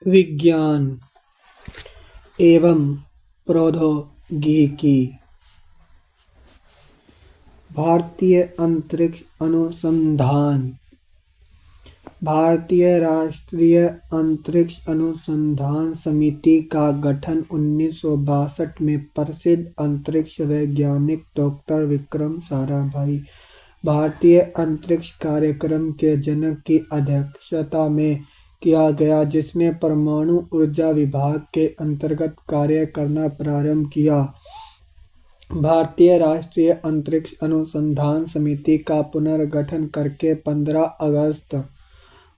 विज्ञान एवं प्रौद्योगिकी। भारतीय अंतरिक्ष अनुसंधान भारतीय राष्ट्रीय अंतरिक्ष अनुसंधान समिति का गठन 1962 में प्रसिद्ध अंतरिक्ष वैज्ञानिक डॉक्टर विक्रम साराभाई भारतीय अंतरिक्ष कार्यक्रम के जनक की अध्यक्षता में किया गया, जिसने परमाणु ऊर्जा विभाग के अंतर्गत कार्य करना प्रारंभ किया। भारतीय राष्ट्रीय अंतरिक्ष अनुसंधान समिति का पुनर्गठन करके 15 अगस्त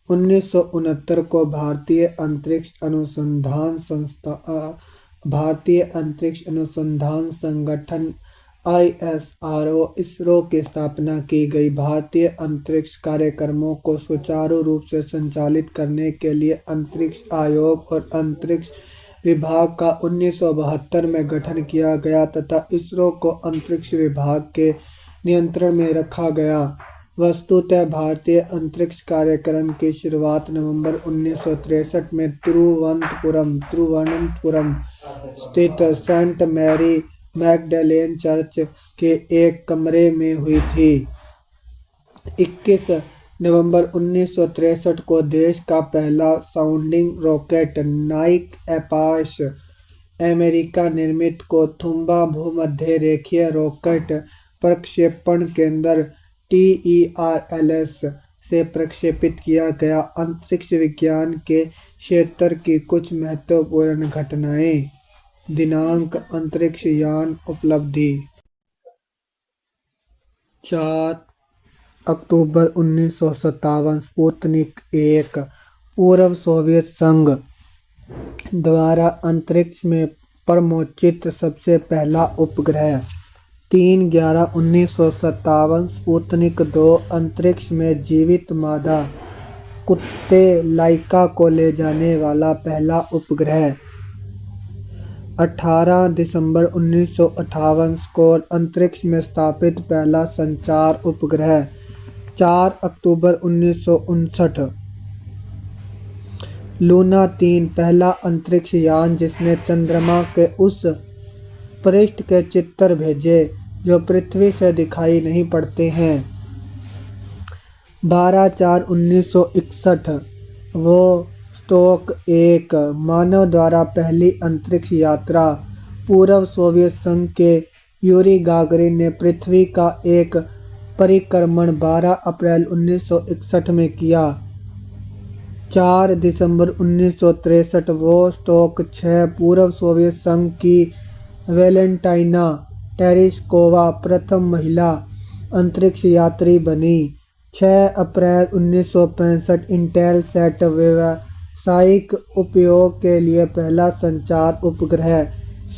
1969 को भारतीय अंतरिक्ष अनुसंधान संगठन इसरो की स्थापना की गई। भारतीय अंतरिक्ष कार्यक्रमों को सुचारू रूप से संचालित करने के लिए अंतरिक्ष आयोग और अंतरिक्ष विभाग का 1972 में गठन किया गया तथा इसरो को अंतरिक्ष विभाग के नियंत्रण में रखा गया। वस्तुतः भारतीय अंतरिक्ष कार्यक्रम की शुरुआत नवंबर 1963 में तिरुवनंतपुरम स्थित सेंट मैरी मैगडलेन चर्च के एक कमरे में हुई थी। 21 नवंबर 1963 को देश का पहला साउंडिंग रॉकेट नाइक एपाच अमेरिका निर्मित कोथुम्बा भूमध्य रेखीय रॉकेट प्रक्षेपण केंद्र TERLS से प्रक्षेपित किया गया। अंतरिक्ष विज्ञान के क्षेत्र की कुछ महत्वपूर्ण घटनाएं। दिनांक अंतरिक्ष यान उपलब्धि 4 अक्टूबर 1957 स्पुतनिक 1 पूर्व सोवियत संघ द्वारा अंतरिक्ष में प्रमोचित सबसे पहला उपग्रह। 3/11/1957 स्पुतनिक 2 अंतरिक्ष में जीवित मादा कुत्ते लाइका को ले जाने वाला पहला उपग्रह। 18 दिसंबर 1958 को अंतरिक्ष में स्थापित पहला संचार उपग्रह। 4 अक्टूबर 1959 लूना 3 पहला अंतरिक्ष यान जिसने चंद्रमा के उस पृष्ठ के चित्र भेजे जो पृथ्वी से दिखाई नहीं पड़ते हैं। 12/4/1961 वोस्टॉक 1 मानव द्वारा पहली अंतरिक्ष यात्रा। पूर्व सोवियत संघ के यूरी गागरिन ने पृथ्वी का एक परिक्रमण 12 अप्रैल 1961 में किया। 4 दिसंबर 1963 वोस्टॉक 6 पूर्व सोवियत संघ की वेलेंटाइना टेरेस्कोवा प्रथम महिला अंतरिक्ष यात्री बनी। 6 अप्रैल 1965 इंटेलसैट व्यावसायिक उपयोग के लिए पहला संचार उपग्रह।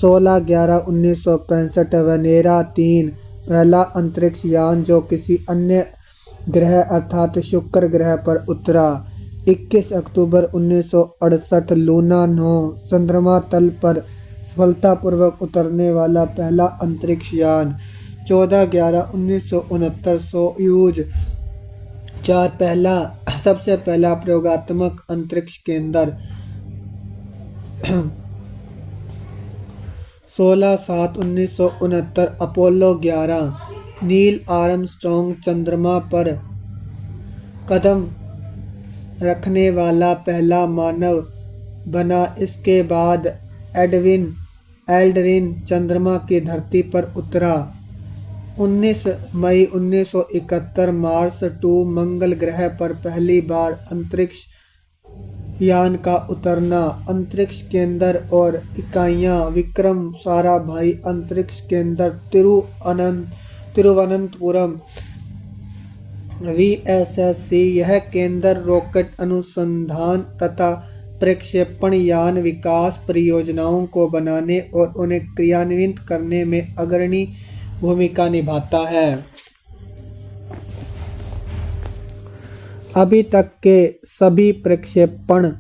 16/11/1965 वेनेरा 3 पहला अंतरिक्ष यान जो किसी अन्य ग्रह अर्थात शुक्र ग्रह पर उतरा। 21 अक्टूबर 1968 लूना 9 चंद्रमा तल पर सफलतापूर्वक उतरने वाला पहला अंतरिक्ष यान। 14/11/1969 सोयूज 4 सबसे पहला प्रयोगात्मक अंतरिक्ष केंद्र। 16/7/1969 अपोलो 11 नील आर्मस्ट्रॉन्ग चंद्रमा पर कदम रखने वाला पहला मानव बना। इसके बाद एल्ड्रिन चंद्रमा की धरती पर उतरा। 19 मई 1971 मार्स 2 मंगल ग्रह पर पहली बार अंतरिक्ष यान का उतरना। अंतरिक्ष केंद्र और इकाइयां विक्रम साराभाई अंतरिक्ष केंद्र तिरुवनंतपुरम VSSC। यह केंद्र रॉकेट अनुसंधान तथा प्रक्षेपण यान विकास परियोजनाओं को बनाने और उन्हें क्रियान्वित करने में अग्रणी भूमिका निभाता है। अभी तक के सभी प्रक्षेपण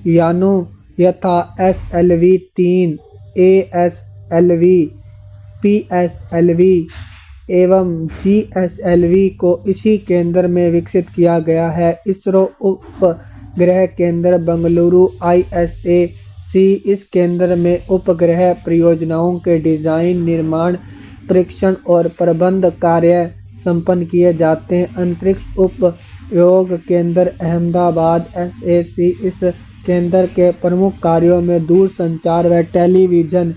यानों यथा SLV-3, ASLV, PSLV एवं GSLV को इसी केंद्र में विकसित किया गया है। इसरो उप उपग्रह केंद्र बेंगलुरु ISAC। इस केंद्र में उपग्रह परियोजनाओं के डिजाइन, निर्माण, परीक्षण और प्रबंध कार्य संपन्न किए जाते हैं। अंतरिक्ष उपयोग केंद्र अहमदाबाद SAC। इस केंद्र के प्रमुख कार्यों में दूरसंचार व टेलीविजन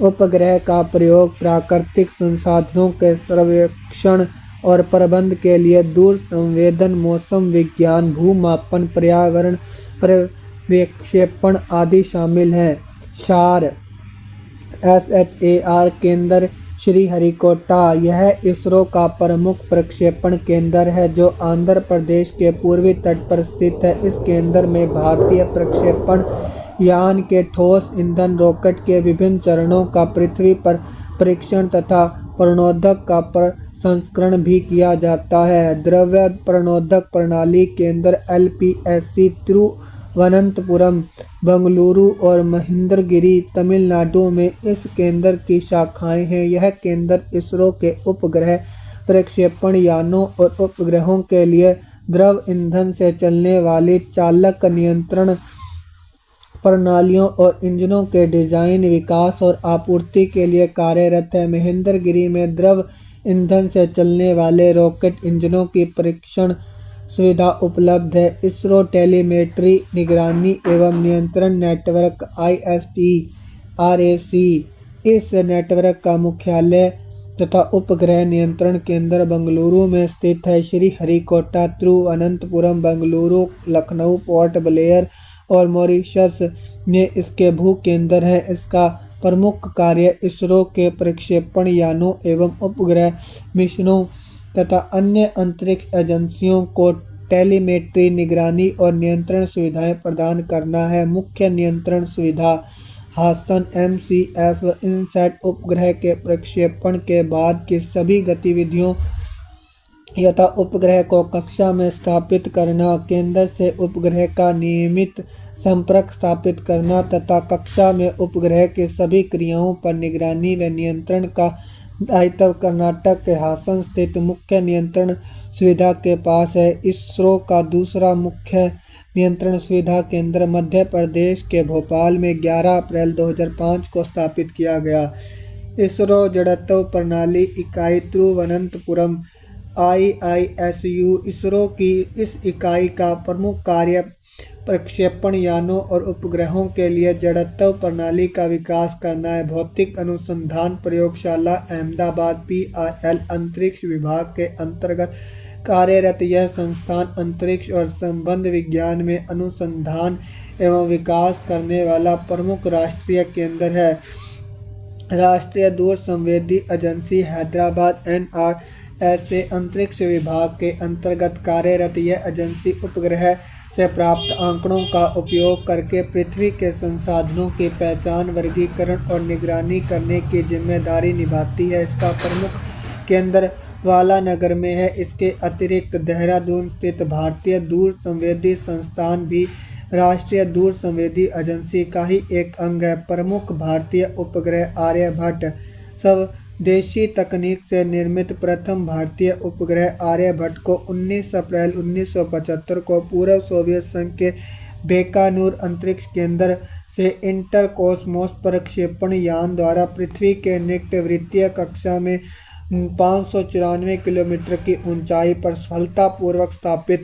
उपग्रह का प्रयोग, प्राकृतिक संसाधनों के सर्वेक्षण और प्रबंधन के लिए दूर संवेदन, मौसम विज्ञान, भूमापन, पर्यावरण प्रक्षेपण आदि शामिल हैं। SHAR केंद्र श्रीहरिकोटा। यह इसरो का प्रमुख प्रक्षेपण केंद्र है जो आंध्र प्रदेश के पूर्वी तट पर स्थित है। इस केंद्र में भारतीय प्रक्षेपण यान के ठोस ईंधन रॉकेट के विभिन्न चरणों का पृथ्वी पर परीक्षण तथा प्रणोदक का प्रसंस्करण भी किया जाता है। द्रव्य प्रणोदक प्रणाली केंद्र LPSC तिरुवनंतपुरम, बेंगलुरु और महेंद्रगिरी, तमिलनाडु में इस केंद्र की शाखाएं हैं। यह केंद्र इसरो के उपग्रह प्रक्षेपण यानों और उपग्रहों के लिए द्रव ईंधन से चलने वाली चालक नियंत्रण प्रणालियों और इंजनों के डिजाइन, विकास और आपूर्ति के लिए कार्यरत है। महेंद्रगिरी में द्रव ईंधन से चलने वाले रॉकेट इंजनों की परीक्षण सुविधा उपलब्ध है। इसरो टेलीमेट्री निगरानी एवं नियंत्रण नेटवर्क ISTRAC। इस नेटवर्क का मुख्यालय तथा उपग्रह नियंत्रण केंद्र बेंगलुरु में स्थित है। श्रीहरिकोटा, तिरुवनंतपुरम, बेंगलुरु, लखनऊ, पोर्ट ब्लेयर और मॉरिशस में इसके भू केंद्र हैं। इसका प्रमुख कार्य इसरो के प्रक्षेपण यानों एवं उपग्रह मिशनों तथा अन्य अंतरिक्ष एजेंसियों को टेलीमेट्री, निगरानी और नियंत्रण सुविधाएं प्रदान करना है। मुख्य नियंत्रण सुविधा हासन MCF इनसैट उपग्रह के प्रक्षेपण के बाद की सभी गतिविधियों यथा उपग्रह को कक्षा में स्थापित करना, केंद्र से उपग्रह का नियमित संपर्क स्थापित करना तथा कक्षा में उपग्रह के सभी क्रियाओं पर निगरानी व नियंत्रण का दायित्व कर्नाटक के हासन स्थित मुख्य नियंत्रण सुविधा के पास है। इसरो का दूसरा मुख्य नियंत्रण सुविधा केंद्र मध्य प्रदेश के भोपाल में 11 अप्रैल 2005 को स्थापित किया गया। इसरो जड़त्व प्रणाली इकाई तिरुवनंतपुरम IISU। इसरो की इस इकाई का प्रमुख कार्य प्रक्षेपण यानों और उपग्रहों के लिए जड़त्व प्रणाली का विकास करना है। भौतिक अनुसंधान प्रयोगशाला अहमदाबाद PIL अंतरिक्ष विभाग के अंतर्गत कार्यरत यह संस्थान अंतरिक्ष और संबंध विज्ञान में अनुसंधान एवं विकास करने वाला प्रमुख राष्ट्रीय केंद्र है। राष्ट्रीय दूर संवेदी एजेंसी हैदराबाद NRSA अंतरिक्ष विभाग के अंतर्गत कार्यरत यह एजेंसी उपग्रह से प्राप्त आंकड़ों का उपयोग करके पृथ्वी के संसाधनों की पहचान, वर्गीकरण और निगरानी करने की जिम्मेदारी निभाती है। इसका प्रमुख केंद्र वालानगर में है। इसके अतिरिक्त देहरादून स्थित भारतीय दूर संवेदी संस्थान भी राष्ट्रीय दूर संवेदी एजेंसी का ही एक अंग है। प्रमुख भारतीय उपग्रह आर्यभट्ट। स्वदेशी तकनीक से निर्मित प्रथम भारतीय उपग्रह आर्यभट्ट को 19 अप्रैल 1975 को पूर्व सोवियत संघ के बेकानूर अंतरिक्ष केंद्र से इंटरकोस्मोस प्रक्षेपण यान द्वारा पृथ्वी के निकट वृत्तीय कक्षा में 594 किलोमीटर की ऊंचाई पर सफलतापूर्वक स्थापित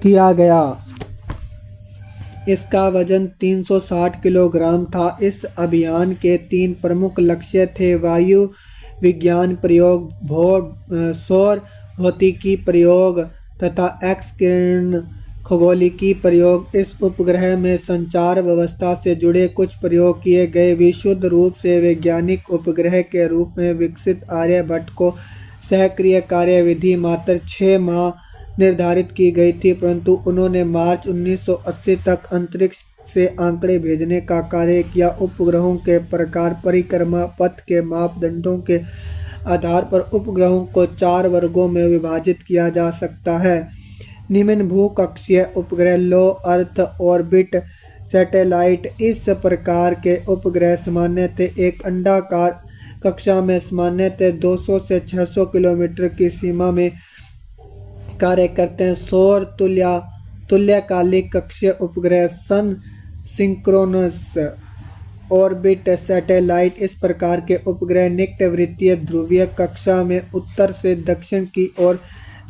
किया गया। इसका वजन 360 किलोग्राम था। इस अभियान के 3 प्रमुख लक्ष्य थे: वायु विज्ञान प्रयोग, सौर भौतिकी प्रयोग तथा एक्स किरण खगोलिकी प्रयोग। इस उपग्रह में संचार व्यवस्था से जुड़े कुछ प्रयोग किए गए। विशुद्ध रूप से वैज्ञानिक उपग्रह के रूप में विकसित आर्यभट्ट को सक्रिय कार्यविधि मात्र 6 माह निर्धारित की गई थी, परंतु उन्होंने मार्च 1980 तक अंतरिक्ष से आंकड़े भेजने का कार्य किया। उपग्रहों के प्रकार, परिक्रमा पथ के मापदंडों के आधार पर उपग्रहों को 4 वर्गों में विभाजित किया जा सकता है। निम्न भूकक्षीय उपग्रह, लो अर्थ ऑर्बिट सैटेलाइट। इस प्रकार के उपग्रह सामान्यतः एक अंडाकार कक्षा में सामान्यतः 200 से 600 किलोमीटर की सीमा में कार्य करते हैं। सौर तुल्यकालिक कक्षीय उपग्रह सन सिंक्रोनस ऑर्बिट सैटेलाइट इस प्रकार के उपग्रह निकटवर्तीय ध्रुवीय कक्षा में उत्तर से दक्षिण की ओर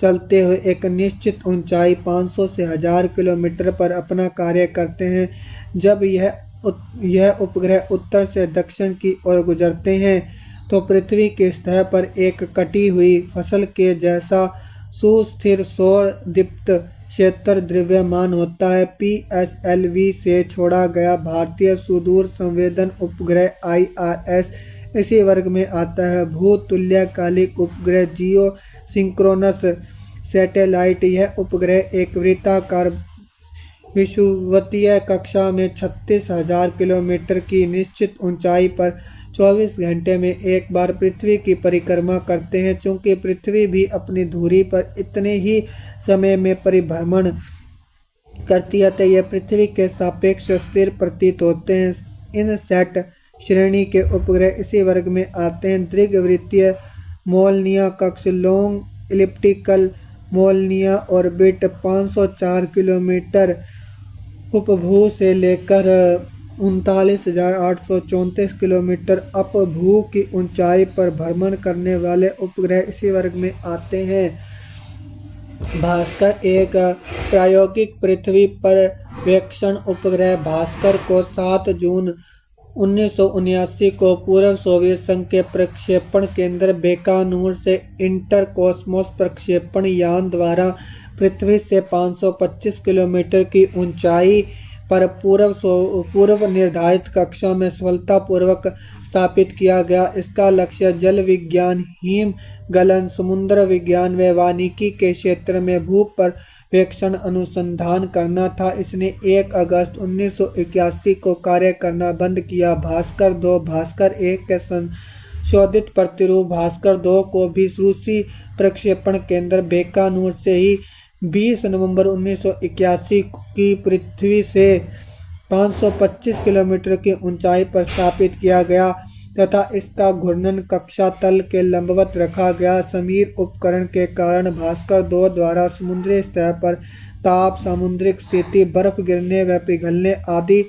चलते हुए एक निश्चित ऊंचाई 500 से 1000 किलोमीटर पर अपना कार्य करते हैं। जब यह उपग्रह उत्तर से दक्षिण की ओर गुजरते हैं तो पृथ्वी की सतह पर एक कटी हुई फसल के जैसा सुस्थिर सौर दीप्त क्षेत्र द्रव्यमान होता है। PSLV से छोड़ा गया भारतीय सुदूर संवेदन उपग्रह IRS इसी वर्ग में आता है। भूतुल्यकालिक उपग्रह जियो सिंक्रोनस सैटेलाइट यह उपग्रह एक वृत्ताकार विषुवतीय कक्षा में 36,000 किलोमीटर की निश्चित ऊंचाई पर 24 घंटे में एक बार पृथ्वी की परिक्रमा करते हैं। चूंकि पृथ्वी भी अपनी धुरी पर इतने ही समय में परिभ्रमण करती है तो यह पृथ्वी के सापेक्ष स्थिर प्रतीत होते हैं। इन सेट श्रेणी के उपग्रह इसी वर्ग में आते हैं। दीर्घवृत्तीय मोलनिया कक्ष long elliptical Molniya orbit 504 kilometre उपभू से लेकर 39,834 किलोमीटर अपभू की ऊंचाई पर भ्रमण करने वाले उपग्रह इसी वर्ग में आते हैं। भास्कर एक प्रायोगिक पृथ्वी पर्यवेक्षण उपग्रह भास्कर को 7 जून 1979 को पूर्व सोवियत संघ के प्रक्षेपण केंद्र बेकानूर से इंटरकोस्मोस प्रक्षेपण यान द्वारा पृथ्वी से 525 किलोमीटर की ऊंचाई पर पूर्व निर्धारित कक्षा में सफलतापूर्वक स्थापित किया गया। इसका लक्ष्य जल विज्ञान, हिम गलन, समुद्र विज्ञान व वानिकी के क्षेत्र में भूपर्यवेक्षण अनुसंधान करना था। इसने 1 अगस्त 1981 को कार्य करना बंद किया। भास्कर 2 भास्कर 1 के संशोधित प्रतिरूप भास्कर 2 को भी रूसी प्रक्षेपण केंद्र बेकानूर से ही 20 नवंबर 1981 की पृथ्वी से 525 किलोमीटर की ऊंचाई पर स्थापित किया गया तथा इसका घूर्णन कक्षा तल के लंबवत रखा गया। समीर उपकरण के कारण भास्कर 2 द्वारा समुद्री सतह पर ताप, सामुद्रिक स्थिति, बर्फ गिरने व पिघलने आदि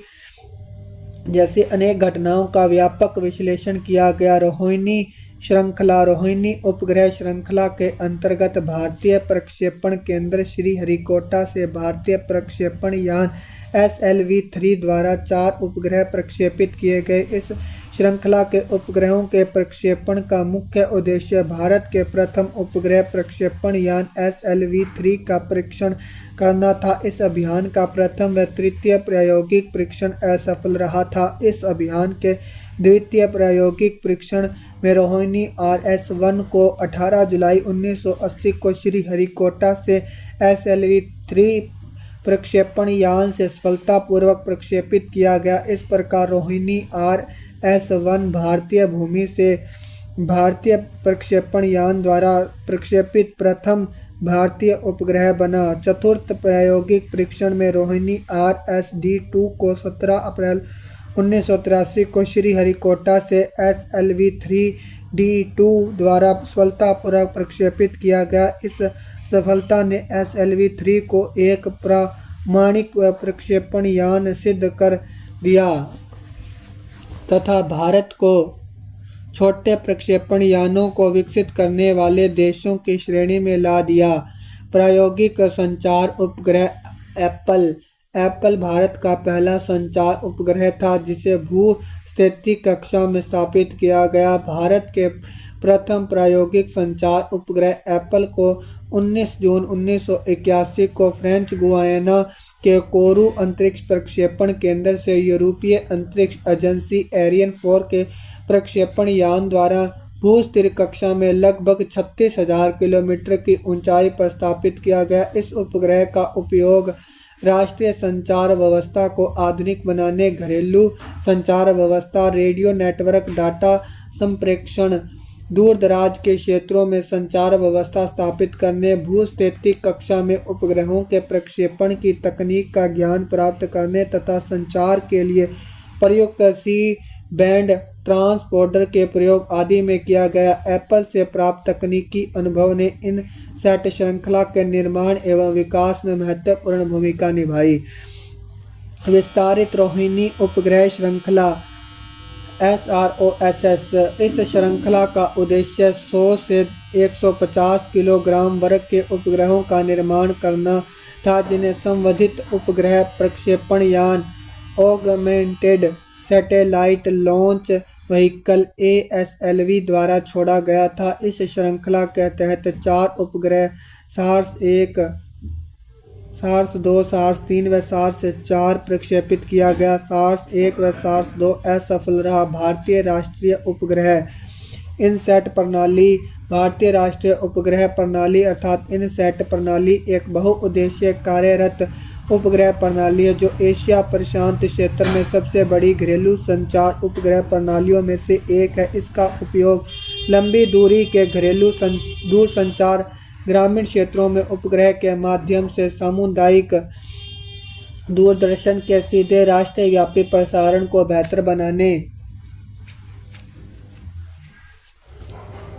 जैसी अनेक घटनाओं का व्यापक विश्लेषण किया गया। रोहिणी श्रृंखला रोहिणी उपग्रह श्रृंखला के अंतर्गत भारतीय प्रक्षेपण केंद्र श्रीहरिकोटा से भारतीय प्रक्षेपण यान SLV-3 द्वारा 4 उपग्रह प्रक्षेपित किए गए। इस श्रृंखला के उपग्रहों के प्रक्षेपण का मुख्य उद्देश्य भारत के प्रथम उपग्रह प्रक्षेपण यान SLV-3 का परीक्षण करना था। इस अभियान का प्रथम व तृतीय प्रायोगिक परीक्षण असफल रहा था। इस अभियान के द्वितीय प्रायोगिक परीक्षण में रोहिणी RS-1 को 18 जुलाई 1980 को श्रीहरिकोटा से SLV-3 प्रक्षेपण यान से सफलतापूर्वक प्रक्षेपित किया गया। इस प्रकार रोहिणी RS-1 भारतीय भूमि से भारतीय प्रक्षेपण यान द्वारा प्रक्षेपित प्रथम भारतीय उपग्रह बना। चतुर्थ प्रायोगिक परीक्षण में रोहिणी RSD-2 को 17 अप्रैल 1983 को श्रीहरिकोटा से SLV-3D2 द्वारा सफलतापूर्वक प्रक्षेपित किया गया। इस सफलता ने SLV-3 को एक प्रामाणिक प्रक्षेपण यान सिद्ध कर दिया तथा भारत को छोटे प्रक्षेपण यानों को विकसित करने वाले देशों की श्रेणी में ला दिया। प्रायोगिक संचार उपग्रह एप्पल भारत का पहला संचार उपग्रह था जिसे भू-स्थितिक कक्षा में स्थापित किया गया। भारत के प्रथम प्रायोगिक संचार उपग्रह एप्पल को 19 जून 1981 को फ्रेंच गुयाना के कोरू अंतरिक्ष प्रक्षेपण केंद्र से यूरोपीय अंतरिक्ष एजेंसी एरियन 4 के प्रक्षेपण यान द्वारा भू-स्थिर कक्षा में लगभग 36,000 किलोमीटर की ऊंचाई पर स्थापित किया गया। इस उपग्रह का उपयोग राष्ट्रीय संचार व्यवस्था को आधुनिक बनाने, घरेलू संचार व्यवस्था, रेडियो नेटवर्क, डाटा संप्रेषण, दूर दराज के क्षेत्रों में संचार व्यवस्था स्थापित करने, भू-स्थितिक कक्षा में उपग्रहों के प्रक्षेपण की तकनीक का ज्ञान प्राप्त करने तथा संचार के लिए प्रयुक्त सी बैंड ट्रांसपोर्टर के प्रयोग आदि में किया गया। एप्पल से प्राप्त तकनीकी अनुभव ने इनसैट श्रृंखला के निर्माण एवं विकास में महत्वपूर्ण भूमिका निभाई। विस्तारित रोहिणी उपग्रह श्रृंखला SROSS। इस श्रृंखला का उद्देश्य 100 से 150 किलोग्राम वर्ग के उपग्रहों का निर्माण करना था, जिन्हें संवर्धित उपग्रह प्रक्षेपण यान augmented satellite launch vehicle ASLV द्वारा छोड़ा गया था। इस श्रृंखला के तहत 4 उपग्रह SARS-1, SARS-2, SARS-3 व SARS-4 प्रक्षेपित किया गया। SARS-1 व SARS-2 असफल रहा। भारतीय राष्ट्रीय उपग्रह इनसैट प्रणाली। भारतीय राष्ट्रीय उपग्रह प्रणाली अर्थात इनसैट प्रणाली एक बहुउद्देशीय कार्यरत उपग्रह प्रणाली है जो एशिया प्रशांत क्षेत्र में सबसे बड़ी घरेलू संचार उपग्रह प्रणालियों में से एक है। इसका उपयोग लंबी दूरी के घरेलू दूरसंचार, ग्रामीण क्षेत्रों में उपग्रह के माध्यम से सामुदायिक दूरदर्शन के सीधे राष्ट्रव्यापी प्रसारण को बेहतर बनाने,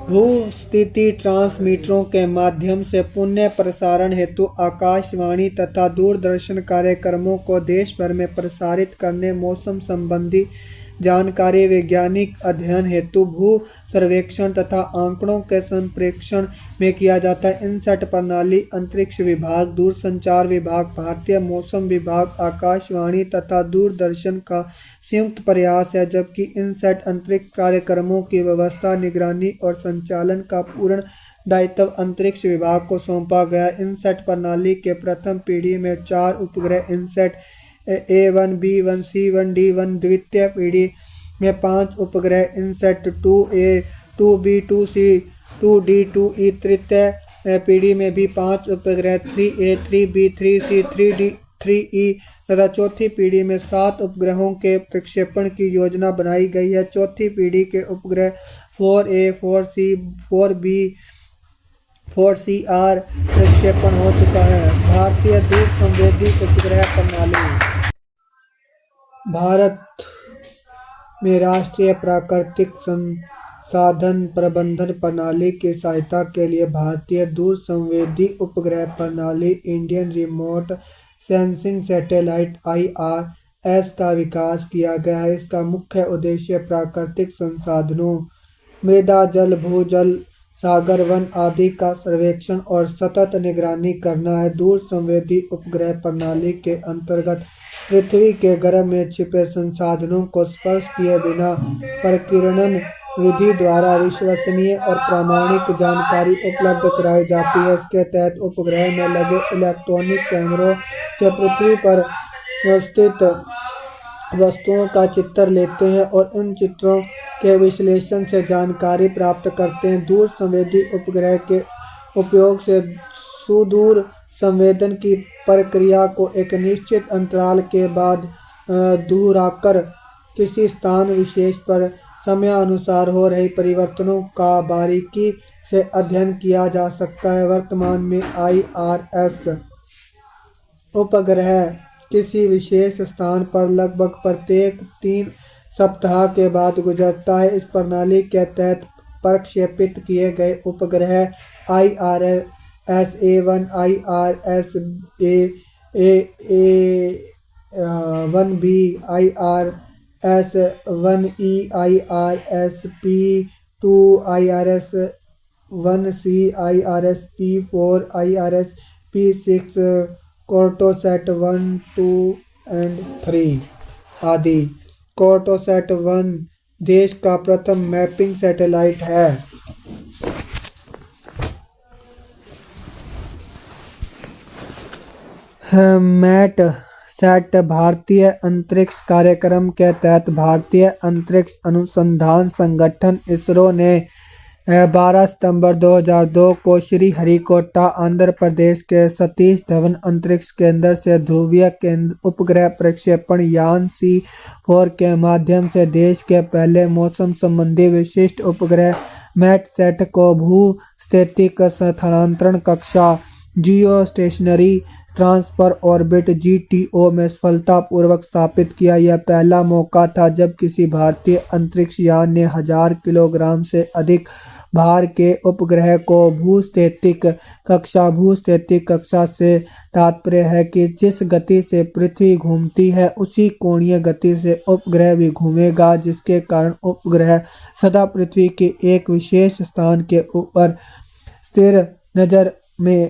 भू-स्थिति ट्रांसमीटरों के माध्यम से पुनः प्रसारण हेतु आकाशवाणी तथा दूरदर्शन कार्यक्रमों को देश भर में प्रसारित करने, मौसम संबंधी जानकारी, वैज्ञानिक अध्ययन हेतु भू सर्वेक्षण तथा आंकड़ों के संप्रेषण में किया जाता है। इनसैट प्रणाली अंतरिक्ष विभाग, दूरसंचार विभाग, भारतीय मौसम विभाग, आकाशवाणी तथा दूरदर्शन का संयुक्त प्रयास है, जबकि इनसैट अंतरिक्ष कार्यक्रमों की व्यवस्था, निगरानी और संचालन का पूर्ण दायित्व अंतरिक्ष विभाग को सौंपा गया। इनसैट प्रणाली के प्रथम पीढ़ी में 4 उपग्रह INSAT A1, B1, C1, D1, द्वितीय पीढ़ी में 5 उपग्रह INSAT 2A, 2B, 2C, 2D, 2E, तृतीय पीढ़ी में भी 5 उपग्रह 3A, 3B, 3C, 3D, 3E तथा चौथी पीढ़ी में 7 उपग्रहों के प्रक्षेपण की योजना बनाई गई है। चौथी पीढ़ी के उपग्रह 4A, 4C, 4B, 4CR प्रक्षेपण हो चुका है। भारतीय दूर संवेदी उपग्रह प्रणाली। भारत में राष्ट्रीय प्राकृतिक संसाधन प्रबंधन प्रणाली की सहायता के लिए भारतीय दूर संवेदी उपग्रह प्रणाली Indian remote sensing satellite IRS का विकास किया गया है। इसका मुख्य उद्देश्य प्राकृतिक संसाधनों, मृदा, जल, भूजल, सागर, वन आदि का सर्वेक्षण और सतत निगरानी करना है। दूर संवेदी उपग्रह प्रणाली के अंतर्गत पृथ्वी के गर्भ में छिपे संसाधनों को स्पर्श किए बिना प्रकीर्णन विधि द्वारा विश्वसनीय और प्रामाणिक जानकारी उपलब्ध कराई जाती है। इसके तहत उपग्रह में लगे इलेक्ट्रॉनिक कैमरों से पृथ्वी पर स्थित वस्तुओं का चित्र लेते हैं और इन चित्रों के विश्लेषण से जानकारी प्राप्त करते हैं। दूर संवेदी उपग्रह के उपयोग से सुदूर संवेदन की प्रक्रिया को एक निश्चित अंतराल के बाद दोहराकर किसी स्थान विशेष पर समयानुसार हो रहे परिवर्तनों का बारीकी से अध्ययन किया जा सकता है। वर्तमान में IRS उपग्रह किसी विशेष स्थान पर लगभग प्रत्येक 3 सप्ताह के बाद गुजरता है। इस प्रणाली के तहत प्रक्षेपित किए गए उपग्रह IRS A1, IRS A1B, IRS 1E, IRS P2, IRS 1C, IRS P4, IRS P6, Cartosat 1, 2 और 3 आदि। कार्टोसैट 1 देश का प्रथम मैपिंग सैटेलाइट है। मैट सैट भारतीय अंतरिक्ष कार्यक्रम के तहत भारतीय अंतरिक्ष अनुसंधान संगठन इसरो ने 12 सितंबर 2002 को श्रीहरिकोटा आंध्र प्रदेश के सतीश धवन अंतरिक्ष केंद्र से ध्रुवीय उपग्रह प्रक्षेपण यान C4 के माध्यम से देश के पहले मौसम संबंधी विशिष्ट उपग्रह मैटसैट को भू-स्थितिक स्थानांतरण कक्षा जियो स्टेशनरी ट्रांसफर ऑर्बिट (जीटीओ) में सफलतापूर्वक स्थापित किया। यह पहला मौका था जब किसी भारतीय अंतरिक्ष यान ने 1000 किलोग्राम से अधिक भार के उपग्रह को भूस्थैतिक कक्षा से तात्पर्य है कि जिस गति से पृथ्वी घूमती है उसी कोणीय गति से उपग्रह भी घूमेगा, जिसके कारण उपग्रह सदा पृथ्वी के एक विशेष स्थान के ऊपर स्थिर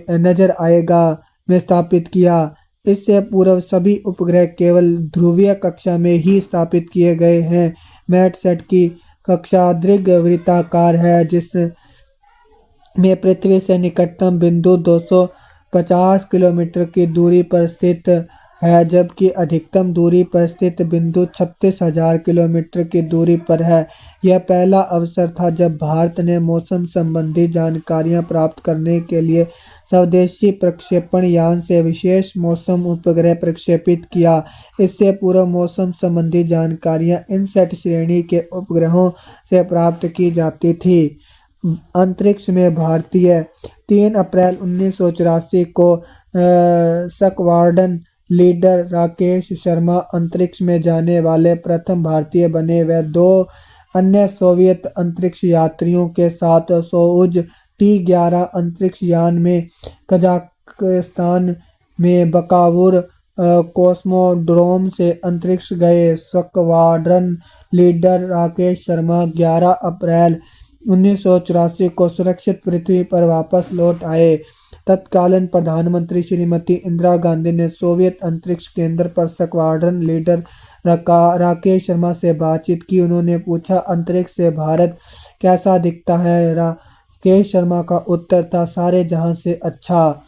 नजर आएगा में स्थापित किया। इससे पूर्व सभी उपग्रह केवल ध्रुवीय कक्षा में ही स्थापित किए गए हैं। मैटसेट की कक्षा दीर्घवृत्ताकार है, जिसमें पृथ्वी से निकटतम बिंदु 250 किलोमीटर की दूरी पर स्थित है, जबकि अधिकतम दूरी पर स्थित बिंदु 36,000 किलोमीटर की दूरी पर है। यह पहला अवसर था जब भारत ने मौसम संबंधी जानकारियां प्राप्त करने के लिए स्वदेशी प्रक्षेपण यान से विशेष मौसम उपग्रह प्रक्षेपित किया। इससे पूर्व मौसम संबंधी जानकारियां इनसैट श्रेणी के उपग्रहों से प्राप्त की जाती थी। अंतरिक्ष में भारतीय 3 अप्रैल 1984 को स्क्वाड्रन लीडर राकेश शर्मा अंतरिक्ष में जाने वाले प्रथम भारतीय बने। वे 2 अन्य सोवियत अंतरिक्ष यात्रियों के साथ सोयुज T-11 अंतरिक्ष यान में कजाकिस्तान में बकावुर कॉस्मोड्रोम से अंतरिक्ष गए। स्क्वाड्रन लीडर राकेश शर्मा 11 अप्रैल 1984 को सुरक्षित पृथ्वी पर वापस लौट आए। तत्कालीन प्रधानमंत्री श्रीमती इंदिरा गांधी ने सोवियत अंतरिक्ष केंद्र पर स्क्वाड्रन लीडर राकेश शर्मा से बातचीत की। उन्होंने पूछा, अंतरिक्ष से भारत कैसा दिखता है? राकेश शर्मा का उत्तर था, सारे जहां से अच्छा।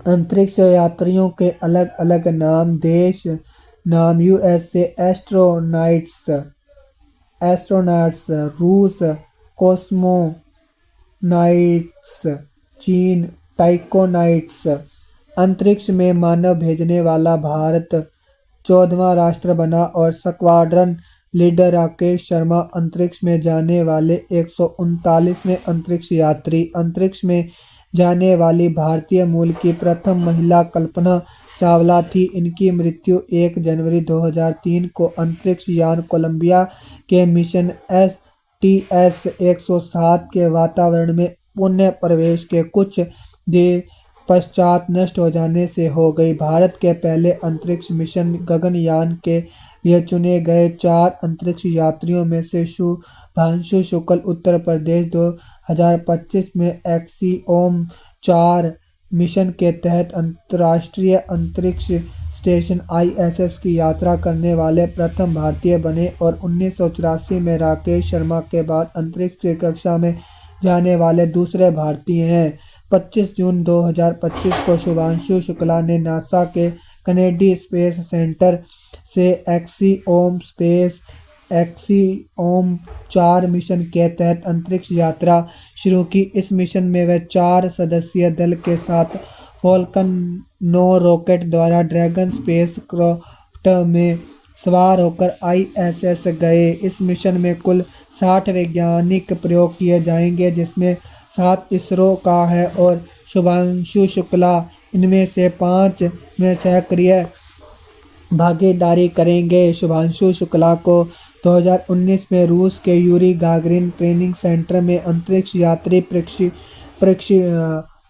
अंतरिक्ष यात्रियों के अलग अलग देश नाम यूएसए एस्ट्रोनॉट्स, रूस कॉस्मोनाइट्स, चीन टाइकोनाइट्स। अंतरिक्ष में मानव भेजने वाला भारत 14वां राष्ट्र बना और स्क्वाड्रन लीडर राकेश शर्मा अंतरिक्ष में जाने वाले 139वें अंतरिक्ष यात्री। अंतरिक्ष में जाने वाली भारतीय मूल की प्रथम महिला कल्पना चावला थी। इनकी मृत्यु 1 जनवरी 2003 को अंतरिक्ष यान कोलंबिया के मिशन STS-107 के वातावरण में पुण्य प्रवेश के कुछ देर पश्चात नष्ट हो जाने से हो गई। भारत के पहले अंतरिक्ष मिशन गगनयान के लिए चुने गए 4 अंतरिक्ष यात्रियों में से शुभांशु शुक्ल उत्तर प्रदेश 2025 में एक्सियोम 4 मिशन के तहत अंतर्राष्ट्रीय अंतरिक्ष स्टेशन ISS की यात्रा करने वाले प्रथम भारतीय बने और 1984 में राकेश शर्मा के बाद अंतरिक्ष की कक्षा में जाने वाले दूसरे भारतीय हैं। 25 जून 2025 को शुभांशु शुक्ला ने नासा के कैनेडी स्पेस सेंटर से एक्सियोम 4 मिशन के तहत अंतरिक्ष यात्रा शुरू की। इस मिशन में वे 4 सदस्यीय दल के साथ फॉल्कन 9 रॉकेट द्वारा ड्रैगन स्पेसक्राफ्ट में सवार होकर ISS गए। इस मिशन में कुल 60 वैज्ञानिक प्रयोग किए जाएंगे, जिसमें 7 इसरो का है और शुभांशु शुक्ला इनमें से 5 में सक्रिय भागीदारी करेंगे। शुभांशु शुक्ला को 2019 में रूस के यूरी गागरिन ट्रेनिंग सेंटर में अंतरिक्ष यात्री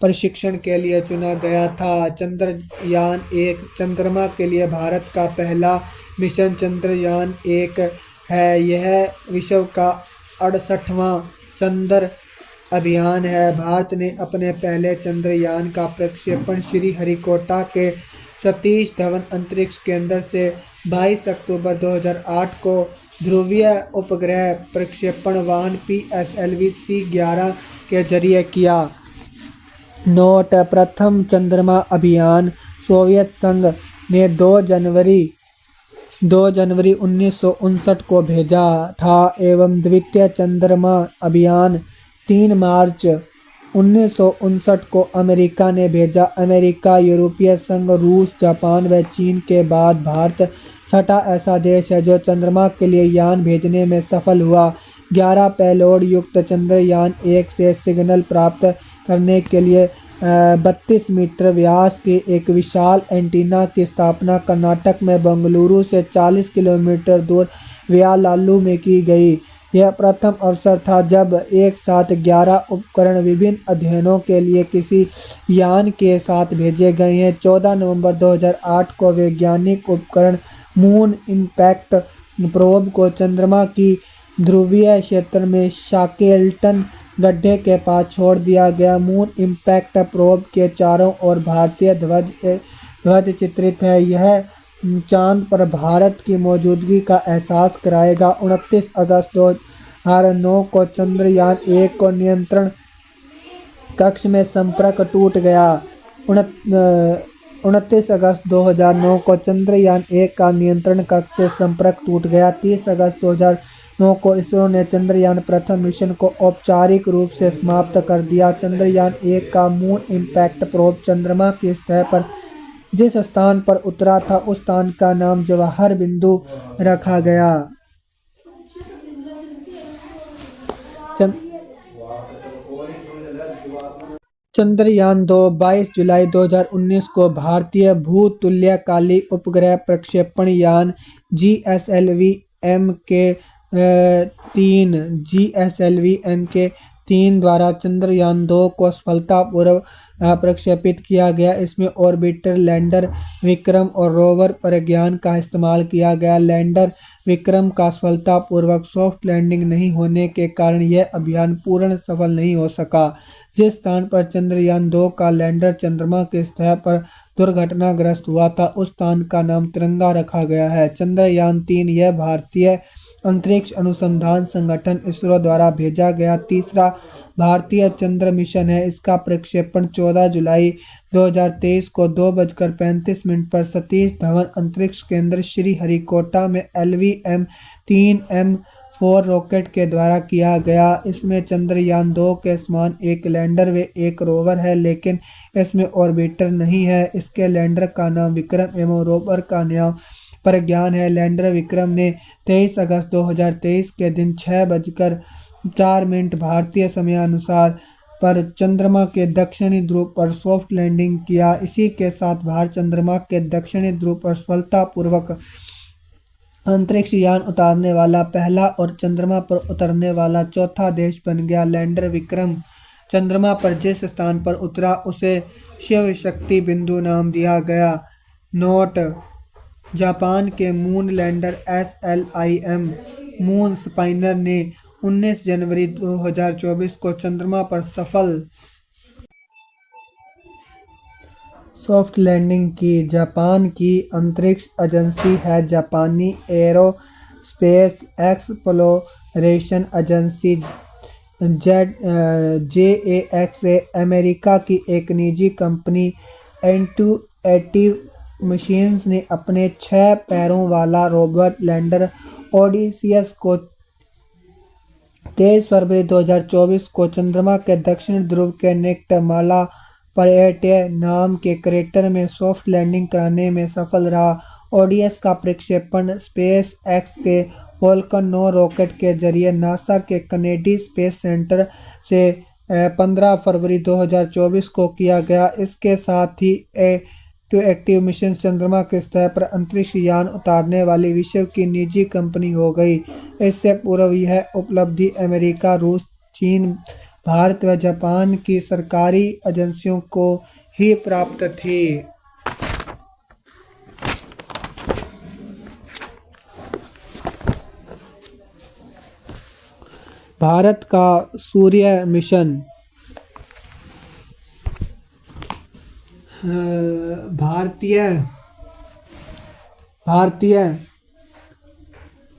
प्रशिक्षण के लिए चुना गया था। चंद्रयान-1 चंद्रमा के लिए भारत का पहला मिशन चंद्रयान-1 है। यह विश्व का 68वां चंद्र अभियान है। भारत ने अपने पहले चंद्रयान का प्रक्षेपण श्रीहरिकोटा के सतीश धवन अंतरिक्ष केंद्र से 22 अक्टूबर 2008 को ध्रुवीय उपग्रह प्रक्षेपण वाहन PSLV-C11 के जरिए किया। नोट: प्रथम चंद्रमा अभियान सोवियत संघ ने 2 जनवरी 1959 को भेजा था एवं द्वितीय चंद्रमा अभियान 3 मार्च 1959 को अमेरिका ने भेजा। अमेरिका, यूरोपीय संघ, रूस, जापान व चीन के बाद भारत 6ठा ऐसा देश है जो चंद्रमा के लिए यान भेजने में सफल हुआ। 11 पेलोड युक्त चंद्रयान-1 से सिग्नल प्राप्त करने के लिए 32 मीटर व्यास के एक विशाल एंटीना की स्थापना कर्नाटक में बेंगलुरु से 40 किलोमीटर दूर व्यालालू में की गई। यह प्रथम अवसर था जब एक साथ 11 उपकरण विभिन्न अध्ययनों के लिए किसी यान के साथ भेजे गए हैं। 14 नवंबर 2008 को वैज्ञानिक उपकरण मून इम्पैक्ट प्रोब को चंद्रमा की ध्रुवीय क्षेत्र में शाकेल्टन गड्ढे के पास छोड़ दिया गया। मून इम्पैक्ट प्रोब के चारों ओर भारतीय ध्वज चित्रित है। यह चांद पर भारत की मौजूदगी का एहसास कराएगा। 29 अगस्त 2009 को चंद्रयान 1 को नियंत्रण कक्ष में संपर्क टूट गया। 29 अगस्त 2009 को चंद्रयान 1 का नियंत्रण कक्ष से संपर्क टूट गया। 30 अगस्त 2009 को इसरो ने चंद्रयान प्रथम मिशन को औपचारिक रूप से समाप्त कर दिया। चंद्रयान 1 का मून इम्पैक्ट प्रोब चंद्रमा की सतह पर जिस स्थान पर उतरा था उस स्थान का नाम जवाहर बिंदु रखा गया। चंद्रयान 2 22 जुलाई 2019 को भारतीय भूतुल्यकाली उपग्रह प्रक्षेपण यान GSLV-MK3 द्वारा चंद्रयान 2 को सफलतापूर्वक प्रक्षेपित किया गया। इसमें ऑर्बिटर लैंडर विक्रम और रोवर प्रज्ञान का इस्तेमाल किया गया। लैंडर विक्रम का सफलतापूर्वक सॉफ्ट लैंडिंग नहीं होने के कारण यह अभियान पूर्ण सफल नहीं हो सका। जिस स्थान पर चंद्रयान 2 का लैंडर चंद्रमा की सतह पर दुर्घटनाग्रस्त हुआ था उस स्थान का नाम तिरंगा रखा गया है। चंद्रयान 3 यह भारतीय अंतरिक्ष अनुसंधान संगठन इसरो द्वारा भेजा गया तीसरा भारतीय चंद्र मिशन है। इसका प्रक्षेपण 14 जुलाई 2023 को 2:35 पर सतीश धवन अंतरिक्ष केंद्र श्रीहरिकोटा में LV-M3M4 रॉकेट के द्वारा किया गया। इसमें चंद्रयान 2 के समान एक लैंडर व एक रोवर है, लेकिन इसमें ऑर्बिटर नहीं है। इसके लैंडर का नाम विक्रम एवं रोवर का नाम प्रज्ञान है। लैंडर विक्रम ने 23 अगस्त 2023 के दिन 6:04 भारतीय समयानुसार पर चंद्रमा के दक्षिणी ध्रुव पर सॉफ्ट लैंडिंग किया। इसी के साथ भारत चंद्रमा के दक्षिणी ध्रुव पर सफलतापूर्वक अंतरिक्ष यान उतारने वाला पहला और चंद्रमा पर उतरने वाला चौथा देश बन गया। लैंडर विक्रम चंद्रमा पर जिस स्थान पर उतरा उसे शिव शक्ति बिंदु नाम दिया गया। नोट: जापान के मून लैंडर SLIM मून स्पाइनर ने 19 जनवरी 2024 को चंद्रमा पर सफल सॉफ्ट लैंडिंग की। जापान की अंतरिक्ष एजेंसी है जापानी aerospace exploration agency JAXA। America की एक निजी कंपनी इंट्यूटिव मशीन्स ने अपने 6 पैरों वाला रोबोट लैंडर ओडिसियस को 23 फरवरी 2024 को चंद्रमा के दक्षिण ध्रुव के निकट मालापर्यटे नाम के क्रेटर में सॉफ्ट लैंडिंग कराने में सफल रहा। ओडियस का प्रक्षेपण स्पेस एक्स के फॉल्कन 9 रॉकेट के जरिए नासा के केनेडी स्पेस सेंटर से 15 फरवरी 2024 को किया गया। इसके साथ ही एक्टिव मिशन चंद्रमा की सतह पर अंतरिक्ष यान उतारने वाली विश्व की निजी कंपनी हो गई। इससे पूर्व यह उपलब्धि अमेरिका, रूस, चीन, भारत व जापान की सरकारी एजेंसियों को ही प्राप्त थी। भारत का सूर्य मिशन। भारतीय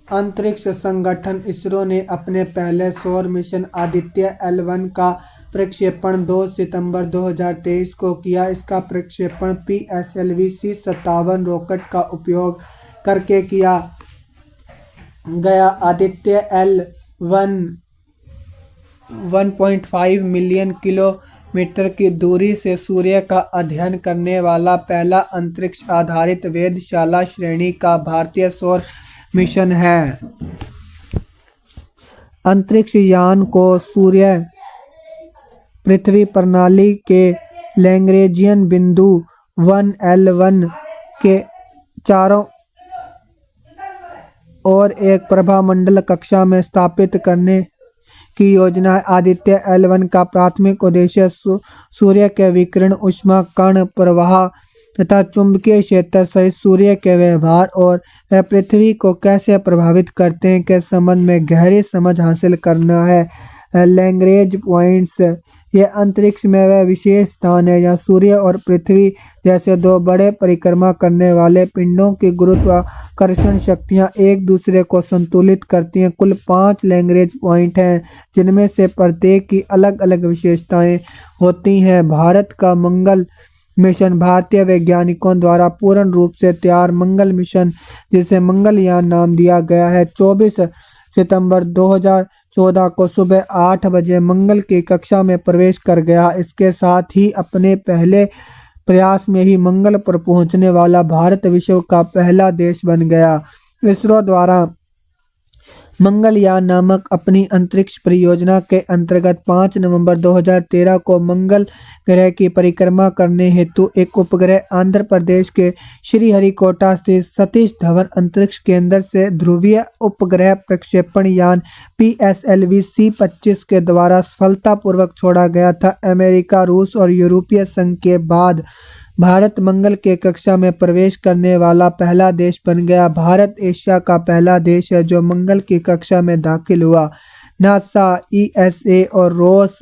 अंतरिक्ष संगठन इसरो ने अपने पहले सौर मिशन आदित्य L1 का प्रक्षेपण 2 सितंबर 2023 को किया। इसका प्रक्षेपण PSLV C57 रॉकेट का उपयोग करके किया गया। आदित्य L1 1.5 मिलियन किलोमीटर की दूरी से सूर्य का अध्ययन करने वाला पहला अंतरिक्ष आधारित वेधशाला श्रेणी का भारतीय सौर मिशन है। अंतरिक्ष यान को सूर्य पृथ्वी प्रणाली के लैग्रेंजियन बिंदु 1L1 के चारों ओर एक प्रभामंडल कक्षा में स्थापित करने की योजना है। आदित्य L1 का प्राथमिक उद्देश्य सूर्य के विकिरण, ऊष्मा, कण प्रवाह तथा चुंबकीय क्षेत्र सहित सूर्य के व्यवहार और पृथ्वी को कैसे प्रभावित करते हैं के संबंध में गहरी समझ हासिल करना है। लैग्रेंज पॉइंट्स ये अंतरिक्ष में वह विशेष स्थान है जहाँ सूर्य और पृथ्वी जैसे दो बड़े परिक्रमा करने वाले पिंडों की गुरुत्वाकर्षण शक्तियाँ एक दूसरे को संतुलित करती हैं। कुल 5 लैग्रेंज पॉइंट हैं जिनमें से प्रत्येक की अलग अलग विशेषताएं होती हैं। भारत का मंगल मिशन भारतीय वैज्ञानिकों द्वारा पूर्ण रूप से तैयार मंगल मिशन, जिसे मंगलयान नाम दिया गया है, 24 सितंबर 2014 को सुबह 8 बजे मंगल की कक्षा में प्रवेश कर गया। इसके साथ ही अपने पहले प्रयास में ही मंगल पर पहुंचने वाला भारत विश्व का पहला देश बन गया। इसरो द्वारा मंगलयान नामक अपनी अंतरिक्ष परियोजना के अंतर्गत 5 नवंबर 2013 को मंगल ग्रह की परिक्रमा करने हेतु एक उपग्रह आंध्र प्रदेश के श्रीहरिकोटा स्थित सतीश धवन अंतरिक्ष केंद्र से ध्रुवीय उपग्रह प्रक्षेपण यान PSLV C-25 के द्वारा सफलतापूर्वक छोड़ा गया था। अमेरिका, रूस और यूरोपीय संघ के बाद भारत मंगल के कक्षा में प्रवेश करने वाला पहला देश बन गया। भारत एशिया का पहला देश है जो मंगल की कक्षा में दाखिल हुआ। नासा, ESA और रोस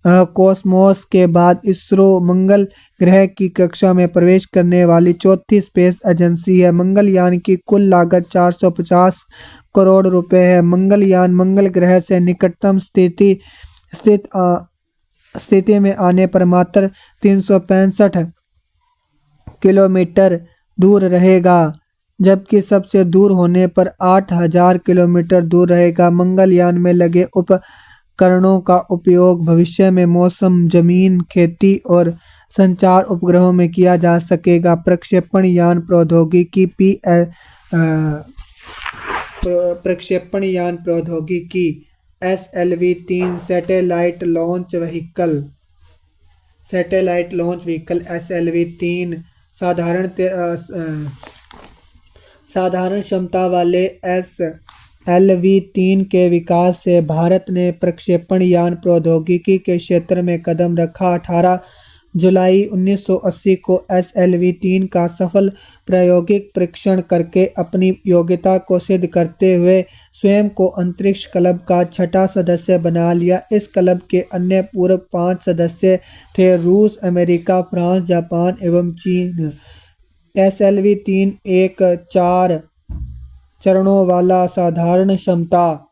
कॉस्मोस के बाद इसरो मंगल ग्रह की कक्षा में प्रवेश करने वाली चौथी स्पेस एजेंसी है। मंगलयान की कुल लागत 450 करोड़ रुपए है। मंगलयान मंगल ग्रह से निकटतम स्थिति में आने पर मात्र 365 किलोमीटर दूर रहेगा, जबकि सबसे दूर होने पर 8000 किलोमीटर दूर रहेगा। मंगलयान में लगे उपकरणों का उपयोग भविष्य में मौसम, जमीन, खेती और संचार उपग्रहों में किया जा सकेगा। प्रक्षेपण यान प्रौद्योगिकी SLV-3 satellite launch vehicle SLV-3 साधारण क्षमता वाले SLV-3 के विकास से भारत ने प्रक्षेपण यान प्रौद्योगिकी के क्षेत्र में कदम रखा। 18 जुलाई 1980 को SLV-3 का सफल प्रायोगिक परीक्षण करके अपनी योग्यता को सिद्ध करते हुए स्वयं को अंतरिक्ष क्लब का 6ठा सदस्य बना लिया। इस क्लब के अन्य पूर्व 5 सदस्य थे रूस, अमेरिका, फ्रांस, जापान एवं चीन। SLV-3 एक 4 चरणों वाला साधारण क्षमता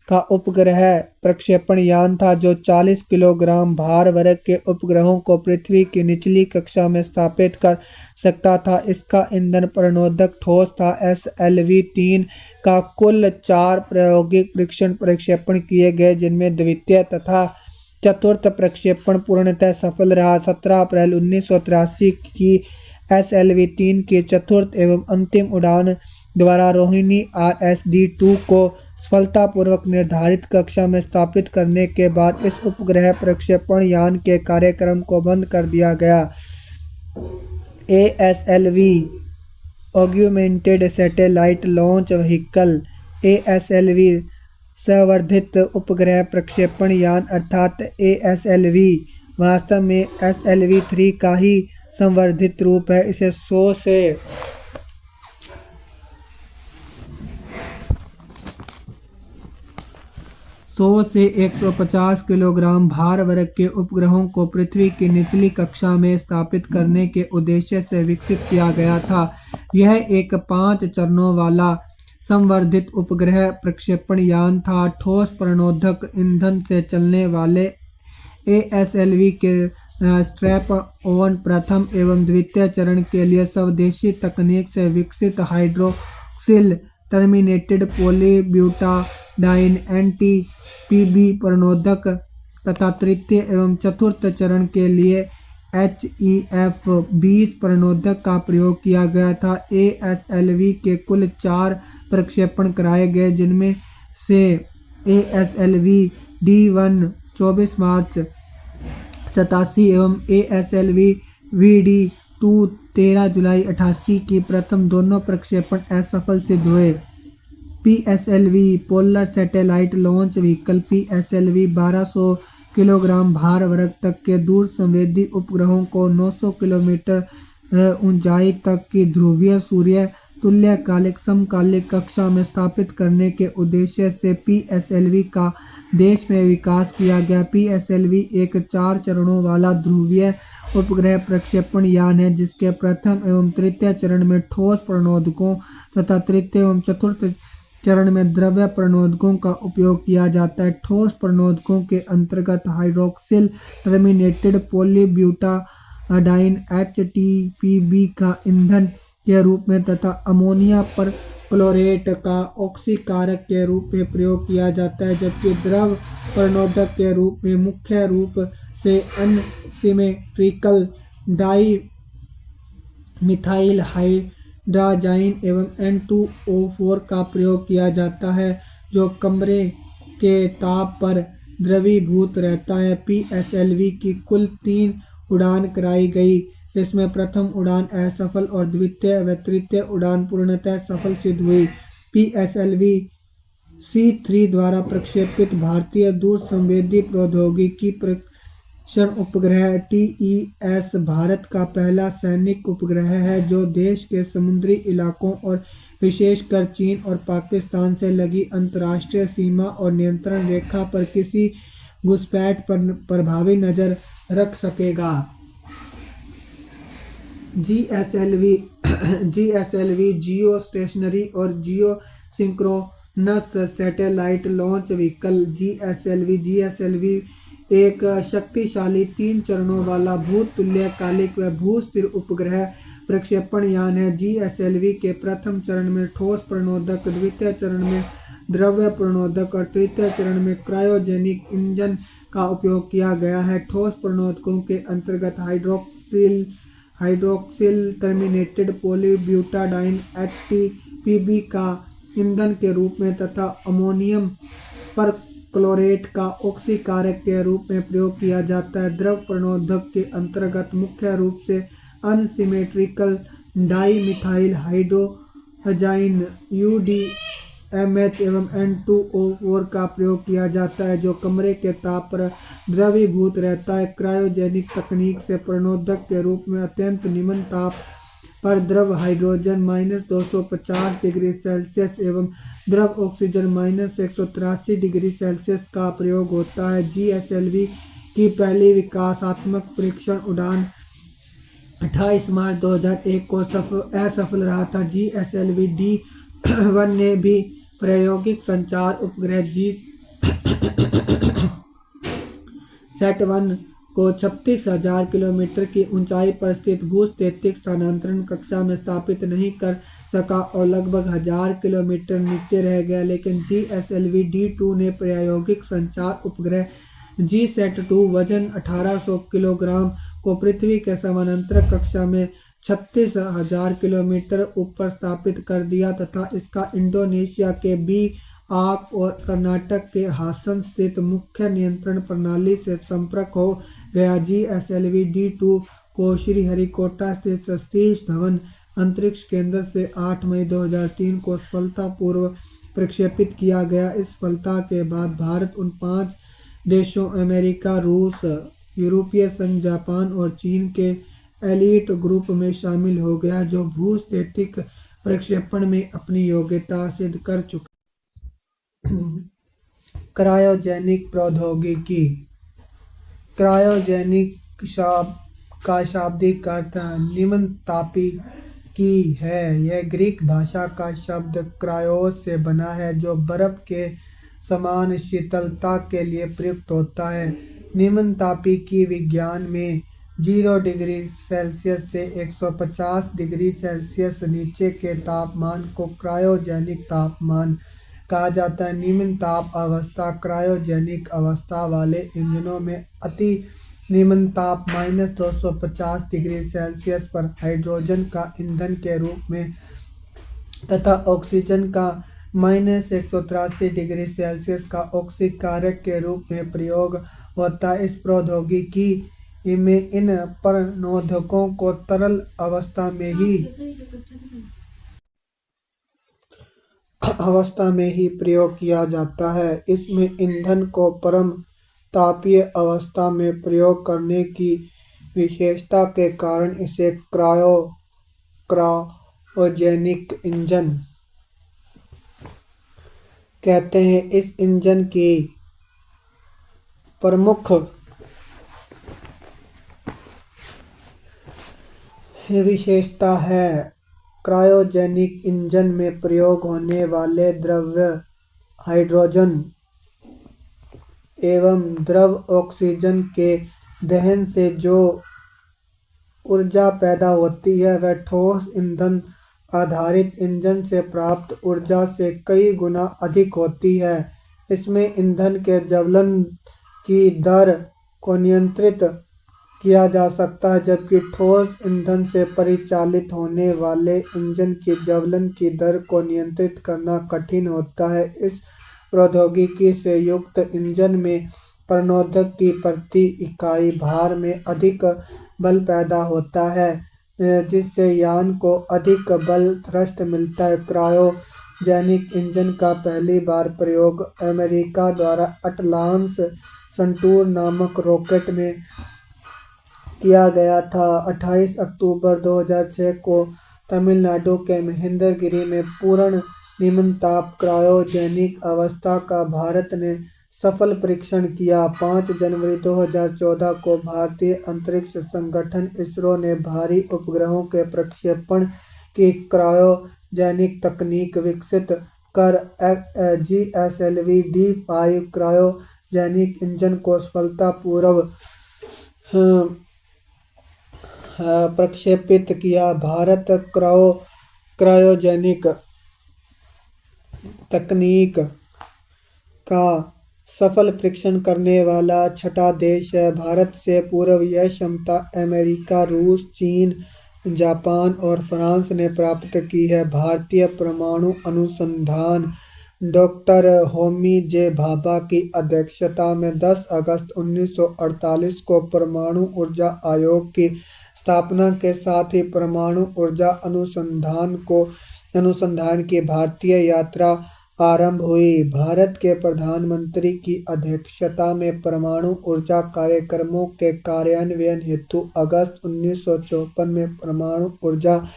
का उपग्रह प्रक्षेपण यान था जो 40 किलोग्राम भार वर्ग के उपग्रहों को पृथ्वी की निचली कक्षा में स्थापित कर सकता था। इसका ईंधन प्रणोदक ठोस था। SLV-3 का कुल 4 प्रायोगिक प्रक्षेपण किए गए, जिनमें द्वितीय तथा चतुर्थ प्रक्षेपण पूर्णतः सफल रहा। 17 अप्रैल 1983 की SLV-3 की चतुर्थ एवं अंतिम उड़ान द्वारा रोहिणी RSD-2 को सफलतापूर्वक निर्धारित कक्षा में स्थापित करने के बाद इस उपग्रह प्रक्षेपण यान के कार्यक्रम को बंद कर दिया गया। ASLV augmented satellite launch vehicle ASLV संवर्धित उपग्रह प्रक्षेपण यान अर्थात ASLV वास्तव में SLV-3 का ही संवर्धित रूप है। इसे 100 से 150 किलोग्राम भार वर्ग के उपग्रहों को पृथ्वी की निचली कक्षा में स्थापित करने के उद्देश्य से विकसित किया गया था। यह एक 5 चरणों वाला संवर्धित उपग्रह प्रक्षेपण यान था। ठोस प्रणोदक ईंधन से चलने वाले ASLV के स्ट्रैप ऑन प्रथम एवं द्वितीय चरण के लिए स्वदेशी तकनीक से विकसित हाइड्रोक्सिल टर्मिनेटेड पॉलीब्यूटाडाइन NTPB प्रणोदक तथा तृतीय एवं चतुर्थ चरण के लिए HEF-20 प्रणोदक का प्रयोग किया गया था। ASLV के कुल 4 प्रक्षेपण कराए गए, जिनमें से ASLV-D1 24 मार्च 87 एवं ASLV VD2 13 जुलाई 88 की प्रथम दोनों प्रक्षेपण असफल सिद्ध हुए। PSLV polar satellite launch vehicle PSLV 1200 kilogram भार वर्ग तक के दूर संवेदी उपग्रहों को 900 किलोमीटर ऊंचाई तक की ध्रुवीय सूर्य तुल्यकालिक समकालिक कक्षा में स्थापित करने के उद्देश्य से PSLV का देश में विकास किया गया। PSLV एक 4 चरणों वाला ध्रुवीय उपग्रह प्रक्षेपण यान है जिसके प्रथम एवं तृतीय चरण में ठोस प्रणोदकों तथा तृतीय एवं चतुर्थ चरण में द्रव्य प्रणोदकों का उपयोग किया जाता है। ठोस प्रणोदकों के अंतर्गत हाइड्रोक्सिल टर्मिनेटेड पॉलीब्यूटाडाइन HTPB का ईंधन के रूप में तथा अमोनिया पर क्लोरेट का ऑक्सीकारक के रूप में प्रयोग किया जाता है, जबकि द्रव प्रणोदक के रूप में मुख्य रूप से अनसिमेट्रिकल डाई मिथाइल हाइड्राजाइन एवं N2O4 का प्रयोग किया जाता है जो कमरे के ताप पर द्रवीभूत रहता है। PSLV की कुल 3 उड़ान कराई गई, जिसमें प्रथम उड़ान असफल और द्वितीय व तृतीय उड़ान पूर्णतः सफल सिद्ध हुई। PSLV C3 द्वारा प्रक्षेपित भारतीय दूरसंवेदी प्रौद्योगिकी प्रक्षेपण उपग्रह TES भारत का पहला सैनिक उपग्रह है जो देश के समुद्री इलाकों और विशेषकर चीन और पाकिस्तान से लगी अंतर्राष्ट्रीय सीमा और नियंत्रण रेखा पर किसी घुसपैठ पर प्रभावी नज़र रख सकेगा। GSLV जियो स्टेशनरी और geosynchronous satellite launch vehicle GSLV एक शक्तिशाली 3 चरणों वाला भूतुल्यकालिक व भूस्थिर उपग्रह प्रक्षेपण यान है। GSLV के प्रथम चरण में ठोस प्रणोदक, द्वितीय चरण में द्रव्य प्रणोदक और तृतीय चरण में क्रायोजेनिक इंजन का उपयोग किया गया है। ठोस प्रणोदकों के अंतर्गत हाइड्रोक्सिल टर्मिनेटेड पॉलीब्यूटाडाइन HTPB का ईंधन के रूप में तथा अमोनियम पर क्लोरेट का ऑक्सीकारक के रूप में प्रयोग किया जाता है। द्रव प्रणोदक के अंतर्गत मुख्य रूप से अनसिमेट्रिकल डाई मिथाइल हाइड्रोजाइन UDMH एवं N2O4 का प्रयोग किया जाता है जो कमरे के ताप पर द्रवीभूत रहता है। क्रायोजेनिक तकनीक से प्रणोदक के रूप में अत्यंत निम्न ताप पर द्रव हाइड्रोजन -250 डिग्री सेल्सियस एवं द्रव ऑक्सीजन -183 डिग्री सेल्सियस का प्रयोग होता है। GSLV की पहली विकासात्मक परीक्षण उड़ान 28 मार्च 2001 को असफल रहा था। GSLV D1 ने भी प्रायोगिक संचार उपग्रह GSAT-1 को 36,000 किलोमीटर की ऊंचाई पर स्थित भूस्थैतिक स्थानांतरण कक्षा में स्थापित नहीं कर सका और लगभग 1000 किलोमीटर नीचे रह गया, लेकिन GSLV D2 ने प्रायोगिक संचार उपग्रह GSAT-2 वजन 1800 किलोग्राम को पृथ्वी के समानांतर कक्षा में 36,000 किलोमीटर ऊपर स्थापित कर दिया तथा इसका इंडोनेशिया के BAK और कर्नाटक के हासन स्थित मुख्य नियंत्रण प्रणाली से संपर्क हो गया। GSLV D2 को श्रीहरिकोटा स्थित सतीश धवन अंतरिक्ष केंद्र से 8 मई 2003 को सफलतापूर्वक प्रक्षेपित किया गया। इस सफलता के बाद भारत उन 5 देशों अमेरिका, रूस, यूरोपीय संघ, जापान और चीन के एलीट ग्रुप में शामिल हो गया जो भूस्थैतिक प्रक्षेपण में अपनी योग्यता सिद्ध कर चुका। क्रायोजेनिक प्रौद्योगिकी। क्रायोजेनिक का शाब्दिक अर्थ निम्नतापी की है। यह ग्रीक भाषा का शब्द क्रायोस से बना है जो बर्फ के समान शीतलता के लिए प्रयुक्त होता है। निम्नतापी की विज्ञान में 0 डिग्री सेल्सियस से 150 डिग्री सेल्सियस नीचे के तापमान को क्रायोजेनिक तापमान कहा जाता है। निम्न ताप अवस्था क्रायोजेनिक अवस्था वाले इंजनों में अति निम्न ताप -250 डिग्री सेल्सियस पर हाइड्रोजन का ईंधन के रूप में तथा ऑक्सीजन का -183 डिग्री सेल्सियस का ऑक्सीकारक के रूप में प्रयोग होता है। इस प्रौद्योगिकी इनमें इन प्रणोदकों को तरल अवस्था में ही प्रयोग किया जाता है। इसमें ईंधन को परम तापीय अवस्था में प्रयोग करने की विशेषता के कारण इसे क्रायोजेनिक इंजन कहते हैं। इस इंजन की प्रमुख विशेषता है क्रायोजेनिक इंजन में प्रयोग होने वाले द्रव्य हाइड्रोजन एवं द्रव ऑक्सीजन के दहन से जो ऊर्जा पैदा होती है वह ठोस ईंधन आधारित इंजन से प्राप्त ऊर्जा से कई गुना अधिक होती है। इसमें ईंधन के ज्वलन की दर को नियंत्रित किया जा सकता है, जबकि ठोस ईंधन से परिचालित होने वाले इंजन की ज्वलन की दर को नियंत्रित करना कठिन होता है। इस प्रौद्योगिकी से युक्त इंजन में प्रणोदक की प्रति इकाई भार में अधिक बल पैदा होता है, जिससे यान को अधिक बल थ्रस्ट मिलता है। क्रायोजेनिक इंजन का पहली बार प्रयोग अमेरिका द्वारा अटलांस संटूर नामक रॉकेट में किया गया था। 28 अक्टूबर 2006 को तमिलनाडु के महेंद्रगिरी में पूर्ण निम्नताप क्रायोजेनिक अवस्था का भारत ने सफल परीक्षण किया। 5 जनवरी 2014 को भारतीय अंतरिक्ष संगठन इसरो ने भारी उपग्रहों के प्रक्षेपण की क्रायोजेनिक तकनीक विकसित कर GSLV-D5 क्रायोजेनिक इंजन को सफलतापूर्वक प्रक्षेपित किया। भारत क्रायोजेनिक तकनीक का सफल परीक्षण करने वाला छठा देश है। भारत से पूर्व यह क्षमता अमेरिका, रूस, चीन, जापान और फ्रांस ने प्राप्त की है। भारतीय परमाणु अनुसंधान डॉक्टर होमी जे भाभा की अध्यक्षता में 10 अगस्त 1948 को परमाणु ऊर्जा आयोग की स्थापना के साथ ही परमाणु ऊर्जा अनुसंधान की भारतीय यात्रा आरंभ हुई। भारत के प्रधानमंत्री की अध्यक्षता में परमाणु ऊर्जा कार्यक्रमों के कार्यान्वयन हेतु अगस्त 1954 में परमाणु ऊर्जा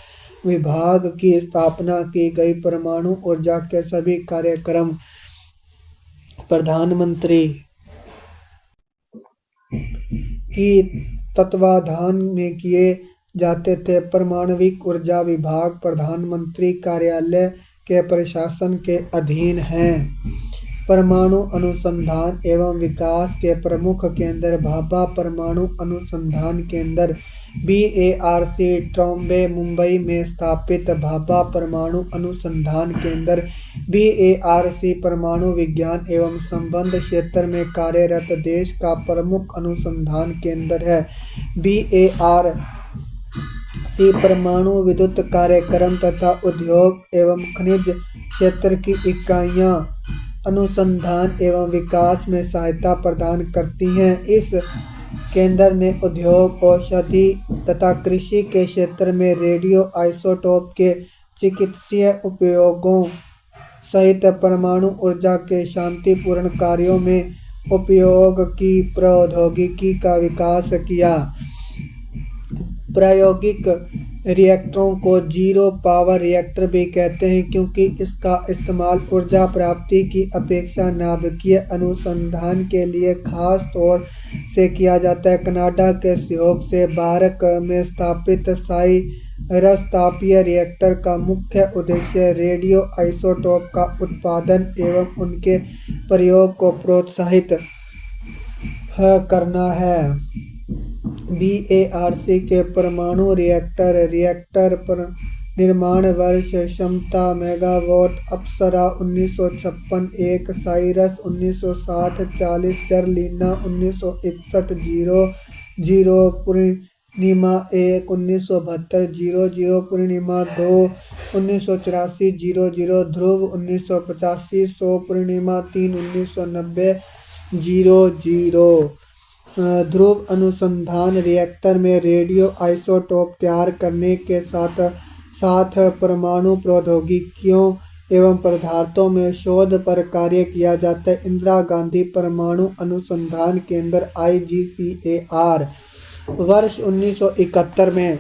विभाग की स्थापना की गई। परमाणु ऊर्जा के सभी कार्यक्रम प्रधानमंत्री की तत्वाधान में किए जाते थे। परमाणविक ऊर्जा विभाग प्रधानमंत्री कार्यालय के प्रशासन के अधीन है। परमाणु अनुसंधान एवं विकास के प्रमुख केंद्र भाभा परमाणु अनुसंधान केंद्र BARC ट्रॉम्बे मुंबई में स्थापित भाभा परमाणु अनुसंधान केंद्र BARC परमाणु विज्ञान एवं संबंध क्षेत्र में कार्यरत देश का प्रमुख अनुसंधान केंद्र है। BARC परमाणु विद्युत कार्यक्रम तथा उद्योग एवं खनिज क्षेत्र की इकाइयां अनुसंधान एवं विकास में सहायता प्रदान करती हैं। इस केंद्र ने उद्योग, औषधि तथा कृषि के क्षेत्र में रेडियो आइसोटोप के चिकित्सीय उपयोगों सहित परमाणु ऊर्जा के शांतिपूर्ण कार्यों में उपयोग की प्रौद्योगिकी का विकास किया। प्रायोगिक रिएक्टरों को जीरो पावर रिएक्टर भी कहते हैं, क्योंकि इसका इस्तेमाल ऊर्जा प्राप्ति की अपेक्षा नाभिकीय अनुसंधान के लिए खास तौर से किया जाता है। कनाडा के सहयोग से बारक में स्थापित साइरस तापीय रिएक्टर का मुख्य उद्देश्य रेडियो आइसोटोप का उत्पादन एवं उनके प्रयोग को प्रोत्साहित करना है। BARC के परमाणु रिएक्टर पर निर्माण वर्ष क्षमता मेगावाट अप्सरा 1956, एक साइरस 1960, 40 जर्लिना 1961, 00 पूर्णिमा 1 1972, 00 पूर्णिमा 2 1984, 00 ध्रुव 1985, 100 पूर्णिमा 3 1990, 00 ध्रुव अनुसंधान रिएक्टर में रेडियो आइसोटोप तैयार करने के साथ साथ परमाणु प्रौद्योगिकियों एवं पदार्थों में शोध पर कार्य किया जाता है। इंदिरा गांधी परमाणु अनुसंधान केंद्र IGCAR वर्ष 1971 में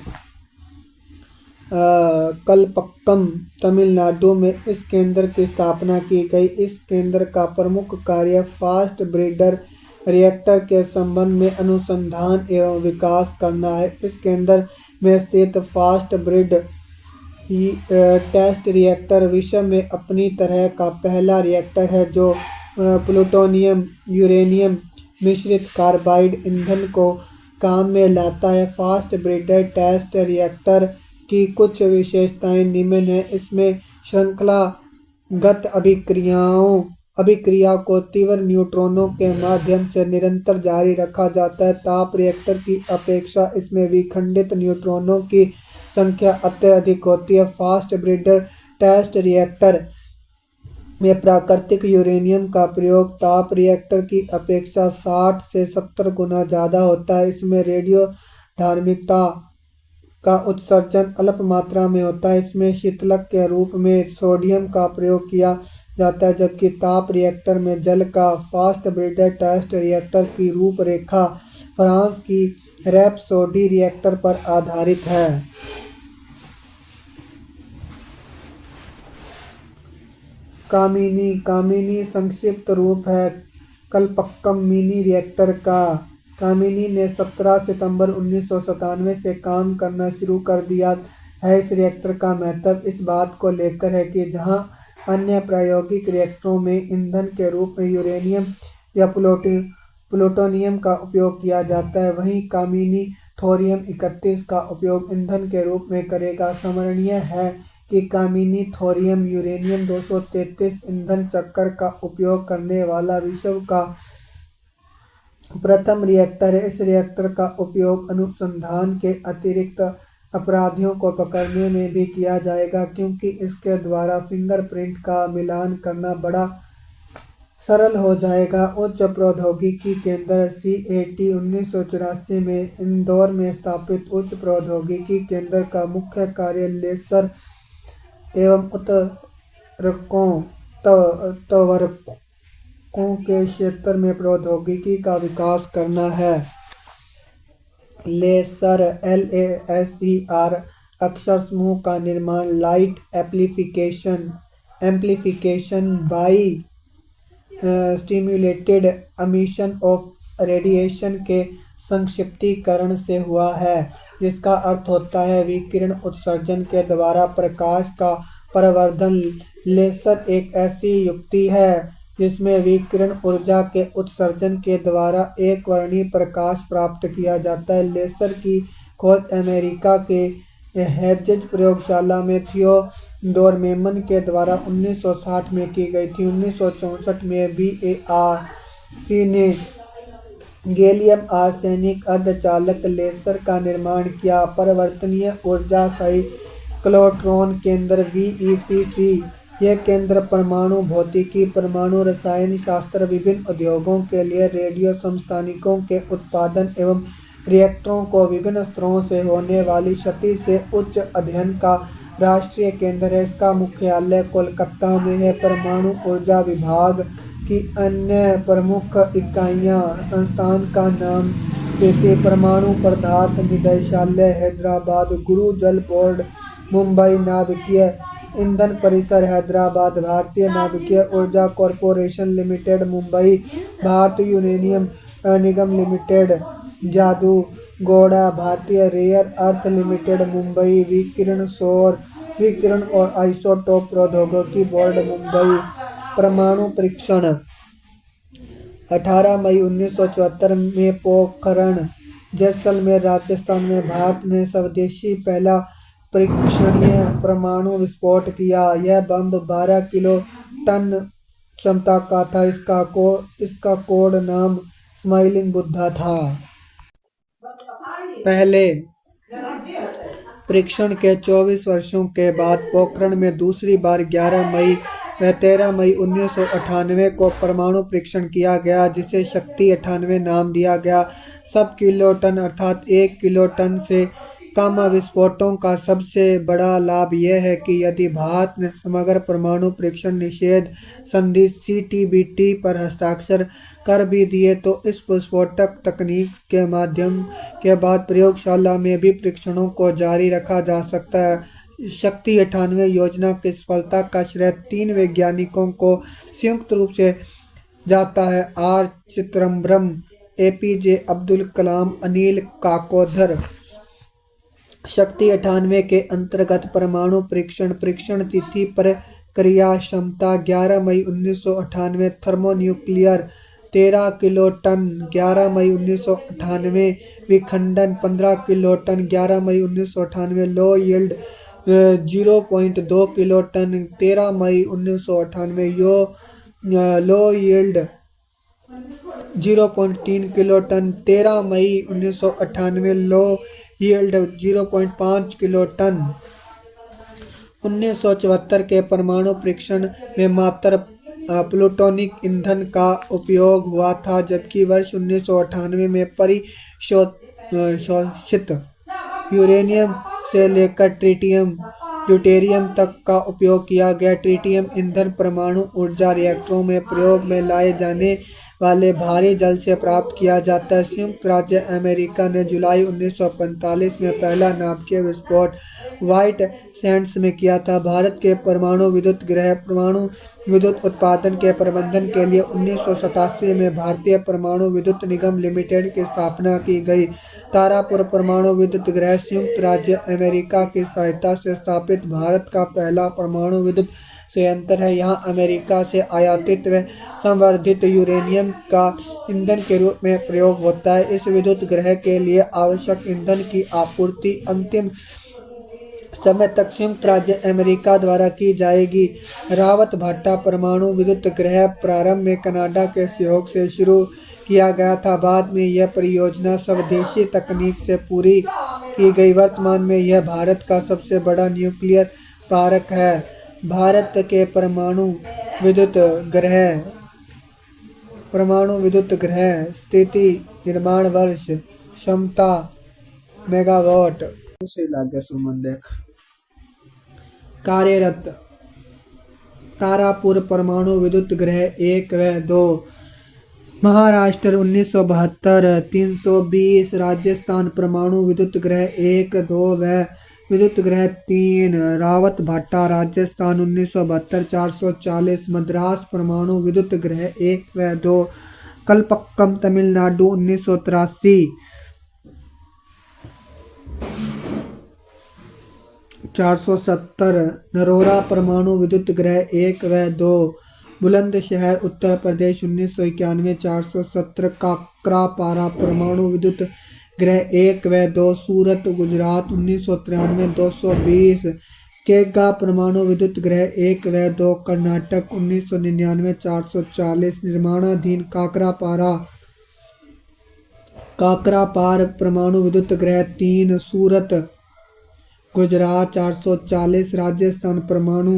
कलपक्कम तमिलनाडु में इस केंद्र की स्थापना की गई। इस केंद्र का प्रमुख कार्य फास्ट ब्रीडर रिएक्टर के संबंध में अनुसंधान एवं विकास करना है। इस केंद्र में स्थित फास्ट ब्रीड टेस्ट रिएक्टर विश्व में अपनी तरह का पहला रिएक्टर है जो प्लूटोनियम यूरेनियम मिश्रित कार्बाइड ईंधन को काम में लाता है। फास्ट ब्रीडर टेस्ट रिएक्टर की कुछ विशेषताएं निम्न हैं। इसमें श्रृंखलागत अभिक्रिया को तीव्र न्यूट्रॉनों के माध्यम से निरंतर जारी रखा जाता है। ताप रिएक्टर की अपेक्षा इसमें विखंडित न्यूट्रॉनों की संख्या अत्यधिक होती है। फास्ट ब्रीडर टेस्ट रिएक्टर में प्राकृतिक यूरेनियम का प्रयोग ताप रिएक्टर की अपेक्षा 60 से 70 गुना ज़्यादा होता है। इसमें रेडियो धार्मिकता का उत्सर्जन अल्प मात्रा में होता है। इसमें शीतलक के रूप में सोडियम का प्रयोग किया जाता है जबकि ताप रिएक्टर में जल का। फास्ट ब्रीडर टेस्ट रिएक्टर की रूपरेखा फ्रांस की रैपसोडी रिएक्टर पर आधारित है। कामिनी संक्षिप्त रूप है कलपक्कम मिनी रिएक्टर का। कामिनी ने 17 सितंबर 1997 से काम करना शुरू कर दिया है। इस रिएक्टर का महत्व इस बात को लेकर है कि जहां अन्य प्रायोगिक रिएक्टरों में ईंधन के रूप में यूरेनियम या प्लूटोनियम का उपयोग किया जाता है, वहीं कामिनी थोरियम 31 का उपयोग ईंधन के रूप में करेगा। स्मरणीय है कि कामिनी थोरियम यूरेनियम 233 ईंधन चक्र का उपयोग करने वाला विश्व का प्रथम रिएक्टर है। इस रिएक्टर का उपयोग अनुसंधान के अतिरिक्त अपराधियों को पकड़ने में भी किया जाएगा क्योंकि इसके द्वारा फिंगरप्रिंट का मिलान करना बड़ा सरल हो जाएगा। उच्च प्रौद्योगिकी केंद्र CAT 1984 में इंदौर में स्थापित उच्च प्रौद्योगिकी केंद्र का मुख्य कार्य लेसर एवं त्वरकों के क्षेत्र में प्रौद्योगिकी का विकास करना है। लेसर LASER अक्षर समूह का निर्माण light amplification by stimulated emission of radiation के संक्षिप्तीकरण से हुआ है, जिसका अर्थ होता है विकिरण उत्सर्जन के द्वारा प्रकाश का प्रवर्धन। लेसर एक ऐसी युक्ति है जिसमें विकिरण ऊर्जा के उत्सर्जन के द्वारा एक वर्णीय प्रकाश प्राप्त किया जाता है। लेसर की खोज अमेरिका के हेजेज प्रयोगशाला में थियोडोर मेमन के द्वारा 1960 में की गई थी। 1964 में BARC ने गैलियम आर्सेनिक अर्धचालक लेसर का निर्माण किया। परिवर्तनीय ऊर्जा साइक्लोट्रॉन केंद्र VECC यह केंद्र परमाणु भौतिकी, परमाणु रसायन शास्त्र, विभिन्न उद्योगों के लिए रेडियो समस्थानिकों के उत्पादन एवं रिएक्टरों को विभिन्न स्तरों से होने वाली क्षति से उच्च अध्ययन का राष्ट्रीय केंद्र है। इसका मुख्यालय कोलकाता में है। परमाणु ऊर्जा विभाग की अन्य प्रमुख इकाइयां संस्थान का नाम देते परमाणु पदार्थ निदेशालय हैदराबाद, गुरु जल बोर्ड मुंबई, नाभिकीय ईंधन परिसर हैदराबाद, भारतीय नाभिकीय ऊर्जा कॉरपोरेशन लिमिटेड मुंबई, भारतीय यूरेनियम निगम लिमिटेड जादूगोड़ा, भारतीय रेयर अर्थ लिमिटेड मुंबई, विकिरण और आइसोटोप प्रौद्योगिकी बोर्ड मुंबई। परमाणु परीक्षण 18 मई 1974 में पोखरण जैसलमेर राजस्थान में भारत ने स्वदेशी पहला परीक्षणीय परमाणु विस्फोट किया। यह बम 12 किलो टन क्षमता का था। इसका कोड नाम स्माइलिंग बुद्धा था। पहले परीक्षण के 24 वर्षों के बाद पोखरण में दूसरी बार 11 मई व 13 मई 1998 को परमाणु परीक्षण किया गया, जिसे शक्ति 98 नाम दिया गया। सब किलोटन अर्थात 1 किलोटन से कम विस्फोटों का सबसे बड़ा लाभ यह है कि यदि भारत ने समग्र परमाणु परीक्षण निषेध संधि (CTBT) पर हस्ताक्षर कर भी दिए तो इस विस्फोटक तकनीक के माध्यम के बाद प्रयोगशाला में भी परीक्षणों को जारी रखा जा सकता है। शक्ति 98 योजना की सफलता का श्रेय 3 वैज्ञानिकों को संयुक्त रूप से जाता है: आर चिदम्बरम, APJ अब्दुल कलाम, अनिल काकोदर। शक्ति 98 के अंतर्गत परमाणु परीक्षण तिथि प्रक्रिया क्षमता 11 मई 1998, थर्मोन्यूक्लियर 13 किलोटन 11 मई 1998, विखंडन 15 किलोटन 11 मई 1998, लो यील्ड 0.2 किलोटन 13 मई 1998, लो यील्ड 0.3 किलोटन 13 मई 1998, लो यील्ड 0.5 किलोटन। 1974 के परमाणु परीक्षण में मात्र प्लूटोनिक ईंधन का उपयोग हुआ था, जबकि वर्ष 1998 में परिशोधित यूरेनियम से लेकर ड्यूटेरियम तक का उपयोग किया गया। ट्रिटियम ईंधन परमाणु ऊर्जा रिएक्टरों में प्रयोग में लाए जाने वाले भारी जल से प्राप्त किया जाता है। संयुक्त राज्य अमेरिका ने जुलाई 1945 में पहला नाभिकीय विस्फोट व्हाइट सैंड्स में किया था। भारत के परमाणु विद्युत गृह परमाणु विद्युत उत्पादन के प्रबंधन के लिए 1987 में भारतीय परमाणु विद्युत निगम लिमिटेड की स्थापना की गई। तारापुर परमाणु विद्युत गृह संयुक्त राज्य अमेरिका की सहायता से स्थापित भारत का पहला परमाणु विद्युत संयंत्र है। यहाँ अमेरिका से आयातित व संवर्धित यूरेनियम का ईंधन के रूप में प्रयोग होता है। इस विद्युत गृह के लिए आवश्यक ईंधन की आपूर्ति अंतिम समय तक संयुक्त राज्य अमेरिका द्वारा की जाएगी। रावत भाटा परमाणु विद्युत गृह प्रारंभ में कनाडा के सहयोग से शुरू किया गया था। बाद में यह परियोजना स्वदेशी तकनीक से पूरी की गई। वर्तमान में यह भारत का सबसे बड़ा न्यूक्लियर पार्क है। भारत के परमाणु विद्युत गृह स्थिति निर्माण वर्ष क्षमता मेगावाट कार्यरत तारापुर परमाणु विद्युत गृह 1 व 2 महाराष्ट्र 1972, 320 राजस्थान परमाणु विद्युत गृह 1, 2 व विद्युत गृह 3 रावत भाटा राजस्थान 1972, 440 मद्रास परमाणु विद्युत गृह 1 व 2 कलपक्कम तमिलनाडु 1983, 470 नरोरा परमाणु विद्युत गृह 1 व 2 बुलंदशहर उत्तर प्रदेश 1991, 417 काकरापारा परमाणु विद्युत गृह 1 व 2 सूरत गुजरात 1993, 220 केगा परमाणु विद्युत गृह 1 व 2 कर्नाटक 1999, 440 निर्माणाधीन काकरापार परमाणु विद्युत गृह 3 सूरत गुजरात 440 राजस्थान परमाणु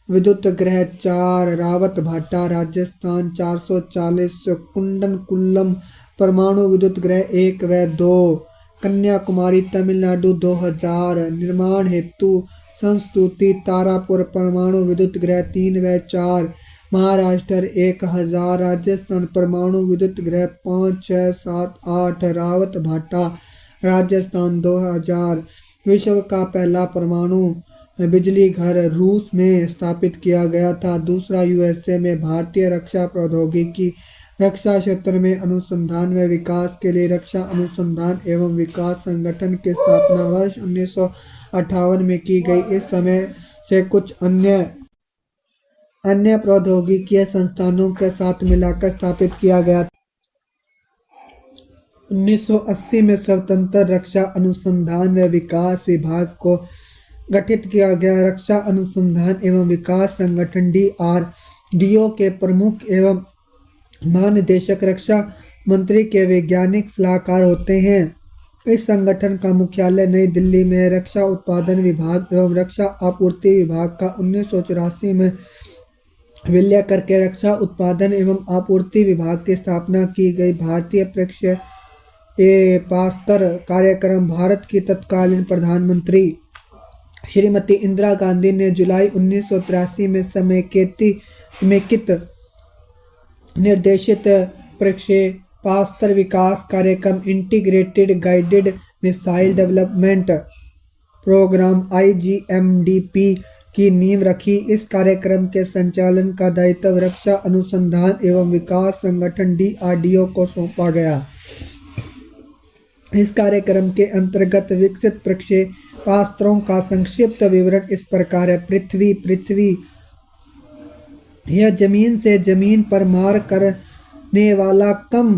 विद्युत गृह 4 रावत भाटा राजस्थान 440 कुंडनकुल्लम परमाणु विद्युत गृह 1 व 2 कन्याकुमारी तमिलनाडु 2000 निर्माण हेतु संस्तुति तारापुर परमाणु विद्युत गृह 3 व 4 महाराष्ट्र 1000 राजस्थान परमाणु विद्युत गृह 5, 6, 7, 8 रावत भाटा राजस्थान 2000 विश्व का पहला परमाणु बिजली घर रूस में स्थापित किया गया था। दूसरा USA में भारतीय रक्षा प्रौद्योगिकी रक्षा क्षेत्र में अनुसंधान व विकास के लिए रक्षा अनुसंधान एवं विकास संगठन की स्थापना वर्ष 1958 में की गई। इस समय से कुछ अन्य प्रौद्योगिकीय संस्थानों के साथ मिलाकर स्थापित किया गया। 1980 में स्वतंत्र रक्षा अनुसंधान व विकास विभाग को गठित किया गया। रक्षा अनुसंधान एवं विकास संगठन DRDO के प्रमुख एवं महानिदेशक रक्षा मंत्री के वैज्ञानिक सलाहकार होते हैं। इस संगठन का मुख्यालय नई दिल्ली में है। रक्षा उत्पादन विभाग एवं रक्षा आपूर्ति विभाग का 1984 में विलय करके रक्षा उत्पादन एवं आपूर्ति विभाग की स्थापना की गई। भारतीय प्रक्षेपास्त्र कार्यक्रम। भारत की तत्कालीन प्रधानमंत्री श्रीमती इंदिरा गांधी ने जुलाई 1983 में समेकित निर्देशित प्रक्षेपास्त्र विकास कार्यक्रम integrated guided missile development program IGMDP की नींव रखी। इस कार्यक्रम के संचालन का दायित्व रक्षा अनुसंधान एवं विकास संगठन DRDO को सौंपा गया। इस कार्यक्रम के अंतर्गत विकसित प्रक्षेपास्त्रों का संक्षिप्त विवरण इस प्रकार है। पृथ्वी यह जमीन से जमीन पर मार करने वाला कम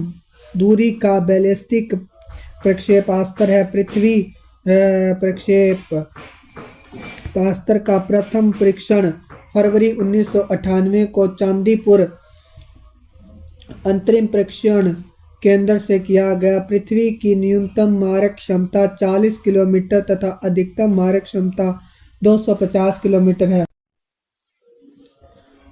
दूरी का बैलिस्टिक प्रक्षेपास्त्र है। पृथ्वी प्रक्षेपास्त्र का प्रथम परीक्षण फरवरी 1998 को चांदीपुर अंतरिम परीक्षण केंद्र से किया गया। पृथ्वी की न्यूनतम मारक क्षमता 40 किलोमीटर तथा अधिकतम मारक क्षमता 250 किलोमीटर है।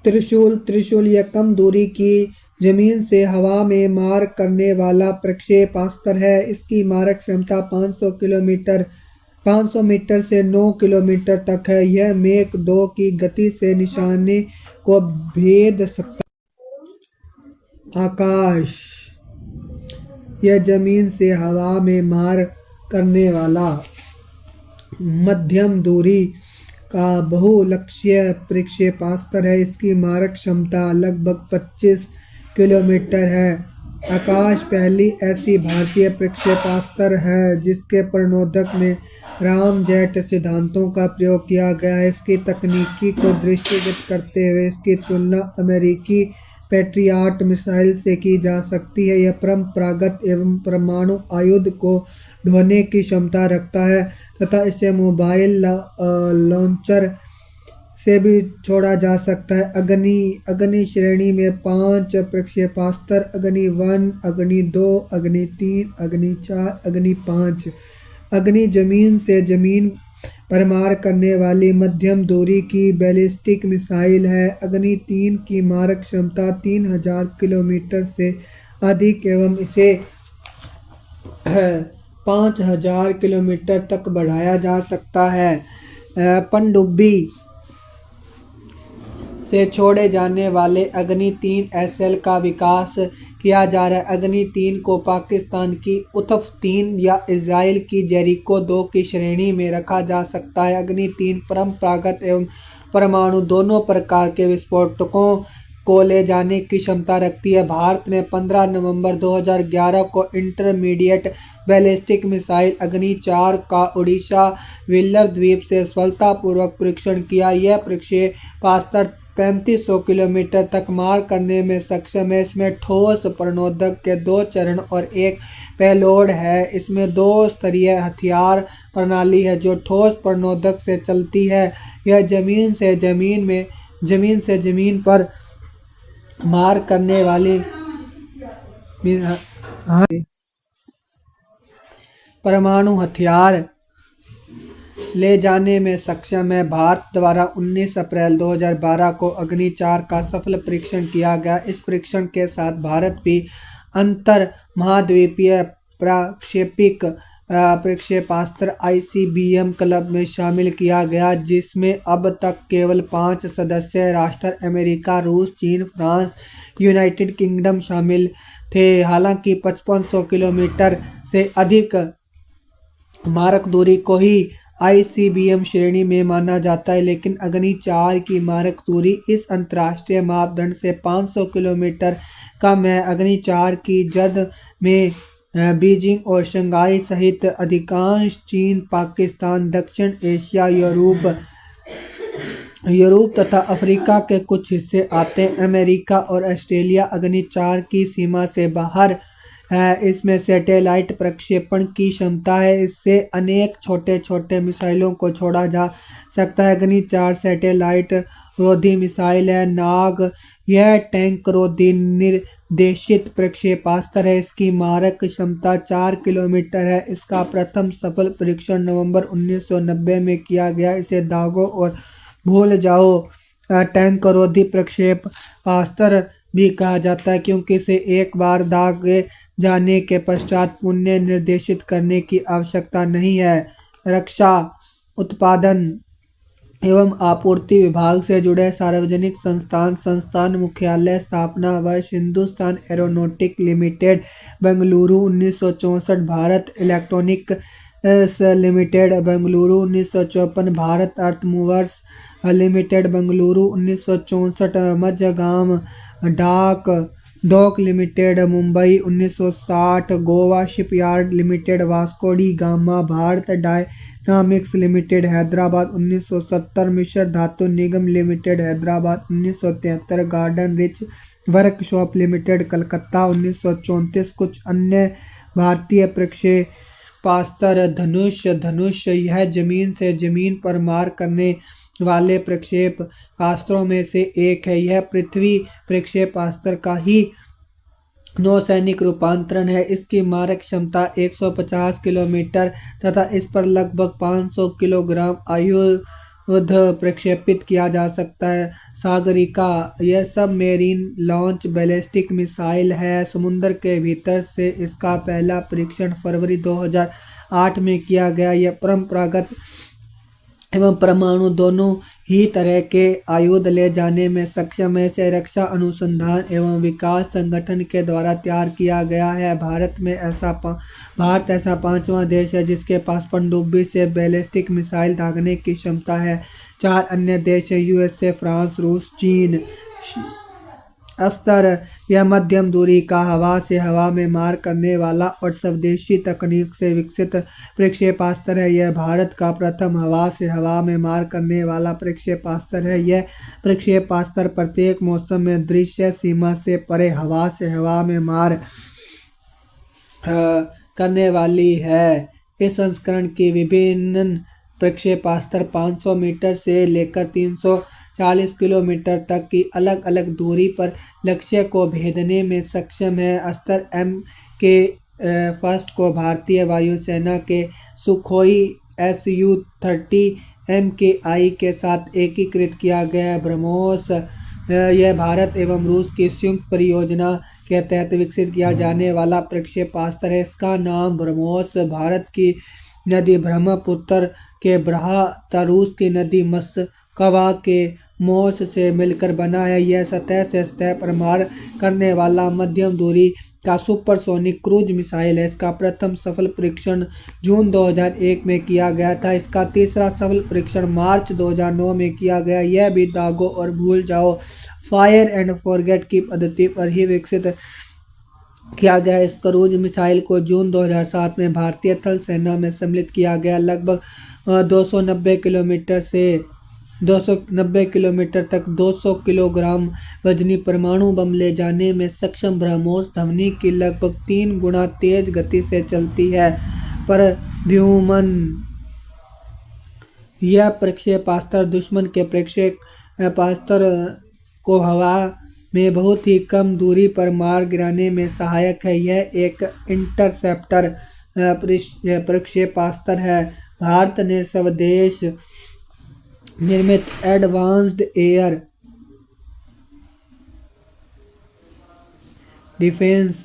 त्रिशूल यह कम दूरी की जमीन से हवा में मार करने वाला प्रक्षेपास्त्र है। इसकी मारक क्षमता 500 मीटर से 9 किलोमीटर तक है। यह मेक 2 की गति से निशाने को भेद सकता है। आकाश यह जमीन से हवा में मार करने वाला मध्यम दूरी का बहुलक्ष्य प्रक्षेपास्त्र है। इसकी मारक क्षमता लगभग 25 किलोमीटर है। आकाश पहली ऐसी भारतीय प्रक्षेपास्त्र है जिसके प्रणोदक में रामजेट सिद्धांतों का प्रयोग किया गया है। इसकी तकनीकी को दृष्टिगत करते हुए इसकी तुलना अमेरिकी पैट्रियट मिसाइल से की जा सकती है। यह परंपरागत एवं परमाणु आयुध को ढोने की क्षमता रखता है तथा इसे मोबाइल लॉन्चर से भी छोड़ा जा सकता है। अग्नि श्रेणी में 5 प्रक्षेपास्त्र अग्नि 1, अग्नि 2, अग्नि 3, अग्नि 4, अग्नि 5। अग्नि जमीन से जमीन पर मार करने वाली मध्यम दूरी की बैलिस्टिक मिसाइल है। अग्नि 3 की मारक क्षमता 3000 किलोमीटर से अधिक एवं इसे 5000 किलोमीटर तक बढ़ाया जा सकता है। पनडुब्बी से छोड़े जाने वाले अग्नि 3 SL का विकास किया जा रहा है। अग्नि 3 को पाकिस्तान की उथफ 3 या इजराइल की जेरिको 2 की श्रेणी में रखा जा सकता है। अग्नि 3 परंपरागत एवं परमाणु दोनों प्रकार के विस्फोटकों को ले जाने की क्षमता रखती है। भारत ने 15 नवंबर 2011 को इंटरमीडिएट बैलिस्टिक मिसाइल अग्नि 4 का उड़ीसा व्हीलर द्वीप से सफलतापूर्वक परीक्षण किया। यह प्रक्षेपास्त्र 3500 किलोमीटर तक मार करने में सक्षम है। इसमें ठोस प्रणोदक के 2 चरण और 1 पेलोड है। इसमें 2 स्तरीय हथियार प्रणाली है जो ठोस प्रणोदक से चलती है। यह जमीन से जमीन पर मार करने वाली परमाणु हथियार ले जाने में सक्षम है। भारत द्वारा 19 अप्रैल 2012 को अग्नि 4 का सफल परीक्षण किया गया। इस परीक्षण के साथ भारत भी अंतर महाद्वीपीय प्रक्षेपिक प्रक्षेपास्त्र ICBM क्लब में शामिल किया गया, जिसमें अब तक केवल 5 सदस्य राष्ट्र अमेरिका, रूस, चीन, फ्रांस, यूनाइटेड किंगडम शामिल थे। हालांकि 5500 किलोमीटर से अधिक मारक दूरी को ही ICBM श्रेणी में माना जाता है, लेकिन अग्नि 4 की मारक दूरी इस अंतर्राष्ट्रीय मापदंड से 500 किलोमीटर कम है। अग्नि 4 की जद में बीजिंग और शंघाई सहित अधिकांश चीन, पाकिस्तान, दक्षिण एशिया, यूरोप तथा अफ्रीका के कुछ हिस्से आते हैं। अमेरिका और ऑस्ट्रेलिया अग्नि 4 की सीमा से बाहर है। इसमें सैटेलाइट प्रक्षेपण की क्षमता है। इससे अनेक छोटे छोटे मिसाइलों को छोड़ा जा सकता है। अग्नि 4 सैटेलाइट रोधी मिसाइल है। नाग यह टैंक रोधी निर्देशित प्रक्षेपास्त्र है। इसकी मारक क्षमता 4 किलोमीटर है। इसका प्रथम सफल परीक्षण नवंबर 1990 में किया गया। इसे दागो और भूल जाओ टैंकरोधी प्रक्षेपास्त्र भी कहा जाता है, क्योंकि इसे एक बार दागे जाने के पश्चात पुनः निर्देशित करने की आवश्यकता नहीं है। रक्षा उत्पादन एवं आपूर्ति विभाग से जुड़े सार्वजनिक संस्थान मुख्यालय स्थापना वर्ष Hindustan aeronautic limited Bengaluru 1964, Bharat electronics limited Bengaluru 1954, Bharat earth movers limited Bengaluru 1964, Mazagon dock limited Mumbai 1960, Goa shipyard limited Vasco da Gama, Bharat dynamics limited Hyderabad 1970, Mishra Dhatu Nigam limited Hyderabad 1973, garden reach workshop limited Calcutta 1934। कुछ अन्य भारतीय प्रक्षेपास्त्र धनुष यह जमीन से जमीन पर मार करने वाले प्रक्षेपास्त्रों में से एक है। यह पृथ्वी प्रक्षेपास्त्र का ही नौसैनिक रूपांतरण है। इसकी मारक क्षमता 150 किलोमीटर तथा इस पर लगभग 500 किलोग्राम आयुध प्रक्षेपित किया जा सकता है। सागरिका यह सबमेरीन लॉन्च बैलिस्टिक मिसाइल है। समुद्र के भीतर से इसका पहला परीक्षण फरवरी 2008 में किया गया। यह परंपरागत एवं परमाणु दोनों ही तरह के आयुध ले जाने में सक्षम है। इसे रक्षा अनुसंधान एवं विकास संगठन के द्वारा तैयार किया गया है। भारत ऐसा पांचवा देश है जिसके पास पनडुब्बी से बैलिस्टिक मिसाइल दागने की क्षमता है। 4 अन्य देश है यूएसए, फ्रांस, रूस, चीन। अस्त्र यह मध्यम दूरी का हवा से हवा में मार करने वाला और स्वदेशी तकनीक से विकसित प्रक्षेपास्त्र है। यह भारत का प्रथम हवा से हवा में मार करने वाला प्रक्षेपास्त्र है। यह प्रक्षेपास्त्र प्रत्येक मौसम में दृश्य सीमा से परे हवा से हवा में मार करने वाली है। इस संस्करण की विभिन्न प्रक्षेपास्त्र 500 मीटर से लेकर 340 किलोमीटर तक की अलग अलग दूरी पर लक्ष्य को भेदने में सक्षम है। अस्त्र MK-1 को भारतीय वायुसेना के सुखोई Su-30 MKI के साथ एकीकृत किया गया है। ब्रह्मोस यह भारत एवं रूस की संयुक्त परियोजना के तहत विकसित किया जाने वाला प्रक्षेपास्त्र है। इसका नाम ब्रह्मोस भारत की नदी ब्रह्मपुत्र के ब्रहा तथा रूस की नदी मस्कवा के मोस से मिलकर बना है। यह सतह से सतह पर मार करने वाला मध्यम दूरी का सुपरसोनिक क्रूज मिसाइल है। इसका प्रथम सफल परीक्षण जून 2001 में किया गया था। इसका तीसरा सफल परीक्षण मार्च 2009 में किया गया। यह भी दागो और भूल जाओ फायर एंड फॉरगेट की पद्धति पर ही विकसित किया गया। इस क्रूज मिसाइल को जून 2007 में भारतीय थल सेना में सम्मिलित किया गया। लगभग 290 किलोमीटर तक 200 किलोग्राम वजनी परमाणु बम ले जाने में सक्षम ब्रह्मोस ध्वनि की लगभग 3 गुना तेज गति से चलती है। प्रद्युम्न यह प्रक्षेपास्त्र दुश्मन के प्रक्षेपास्त्र को हवा में बहुत ही कम दूरी पर मार गिराने में सहायक है। यह एक इंटरसेप्टर प्रक्षेपास्त्र है। भारत ने स्वदेश निर्मित advanced air defence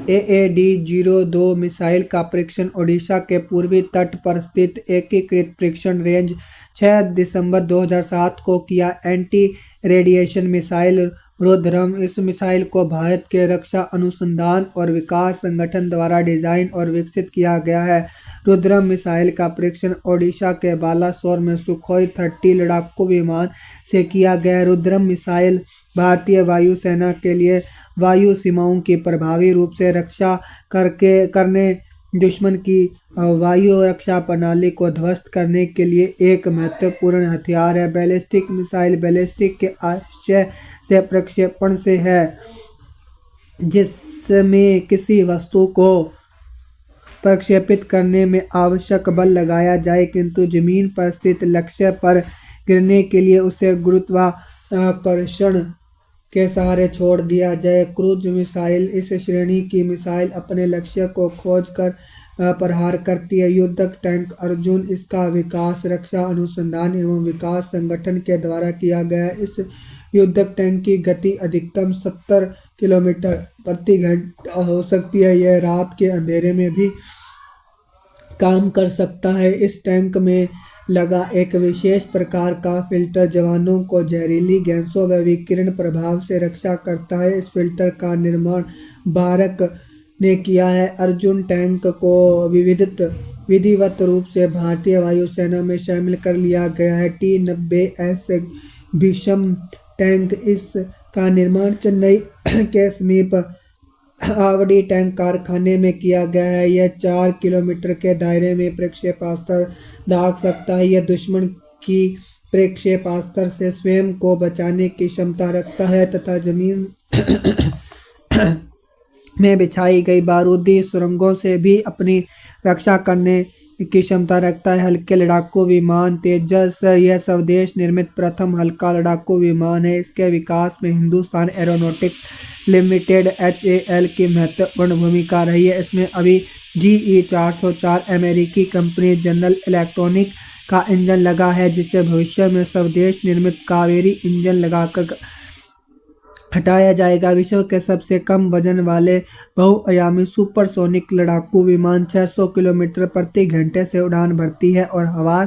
AAD-02 missile का परीक्षण ओडिशा के पूर्वी तट पर स्थित एकीकृत परीक्षण रेंज 6 दिसंबर 2007 को किया। एंटी रेडिएशन मिसाइल रुद्रम इस मिसाइल को भारत के रक्षा अनुसंधान और विकास संगठन द्वारा डिजाइन और विकसित किया गया है। रुद्रम मिसाइल का परीक्षण ओडिशा के बालासोर में सुखोई 30 लड़ाकू विमान से किया गया। रुद्रम मिसाइल भारतीय वायुसेना के लिए वायु सीमाओं की प्रभावी रूप से रक्षा करने दुश्मन की वायु रक्षा प्रणाली को ध्वस्त करने के लिए एक महत्वपूर्ण हथियार है। बैलिस्टिक मिसाइल बैलिस्टिक के आशय से प्रक्षेपण से है, जिसमें किसी वस्तु को प्रक्षेपित करने में आवश्यक बल लगाया जाए, किंतु जमीन पर स्थित लक्ष्य पर गिरने के लिए उसे गुरुत्वाकर्षण के सहारे छोड़ दिया जाए। क्रूज मिसाइल इस श्रेणी की मिसाइल अपने लक्ष्य को खोजकर प्रहार करती है। युद्धक टैंक अर्जुन, इसका विकास रक्षा अनुसंधान एवं विकास संगठन के द्वारा किया गया है। इस युद्धक टैंक की गति अधिकतम 70 किलोमीटर प्रति घंटा हो सकती है। यह रात के अंधेरे में भी काम कर सकता है। इस टैंक में लगा एक विशेष प्रकार का फिल्टर जवानों को जहरीली गैसों व विकिरण प्रभाव से रक्षा करता है। इस फिल्टर का निर्माण भारत ने किया है। अर्जुन टैंक को विधिवत रूप से भारतीय वायुसेना में शामिल कर लिया गया है। T-90S भीषम टैंक, इस का निर्माण चेन्नई के समीप आवड़ी टैंक कारखाने में किया गया है। यह 4 किलोमीटर के दायरे में प्रक्षेपास्त्र दाग सकता है। यह दुश्मन की प्रक्षेपास्त्र से स्वयं को बचाने की क्षमता रखता है तथा जमीन में बिछाई गई बारूदी सुरंगों से भी अपनी रक्षा करने की क्षमता रखता है। हल्के लड़ाकू विमान तेजस, यह स्वदेश निर्मित प्रथम हल्का लड़ाकू विमान है। इसके विकास में हिंदुस्तान एरोनॉटिक्स लिमिटेड HAL की महत्वपूर्ण भूमिका रही है। इसमें अभी GE-404 अमेरिकी कंपनी जनरल इलेक्ट्रॉनिक का इंजन लगा है, जिसे भविष्य में स्वदेश निर्मित कावेरी इंजन लगाकर हटाया जाएगा। विश्व के सबसे कम वजन वाले बहुआयामी सुपरसोनिक लड़ाकू विमान 600 किलोमीटर प्रति घंटे से उड़ान भरती है और हवा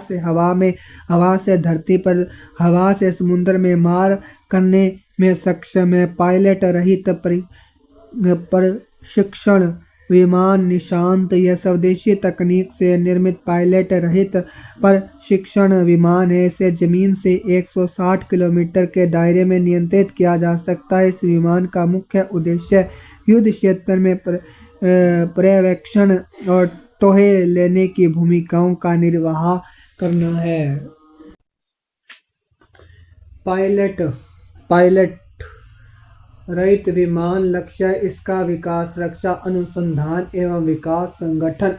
से धरती पर, हवा से समुद्र में मार करने में सक्षम है। पायलट रहित प्रशिक्षण विमान निशांत, यह स्वदेशी तकनीक से निर्मित पायलट रहित प्रशिक्षण विमान है। इसे जमीन से 160 किलोमीटर के दायरे में नियंत्रित किया जा सकता है। इस विमान का मुख्य उद्देश्य युद्ध क्षेत्र में पर्यवेक्षण और तोहे लेने की भूमिकाओं का निर्वाह करना है। पायलट रहित विमान लक्ष्य, इसका विकास रक्षा अनुसंधान एवं विकास संगठन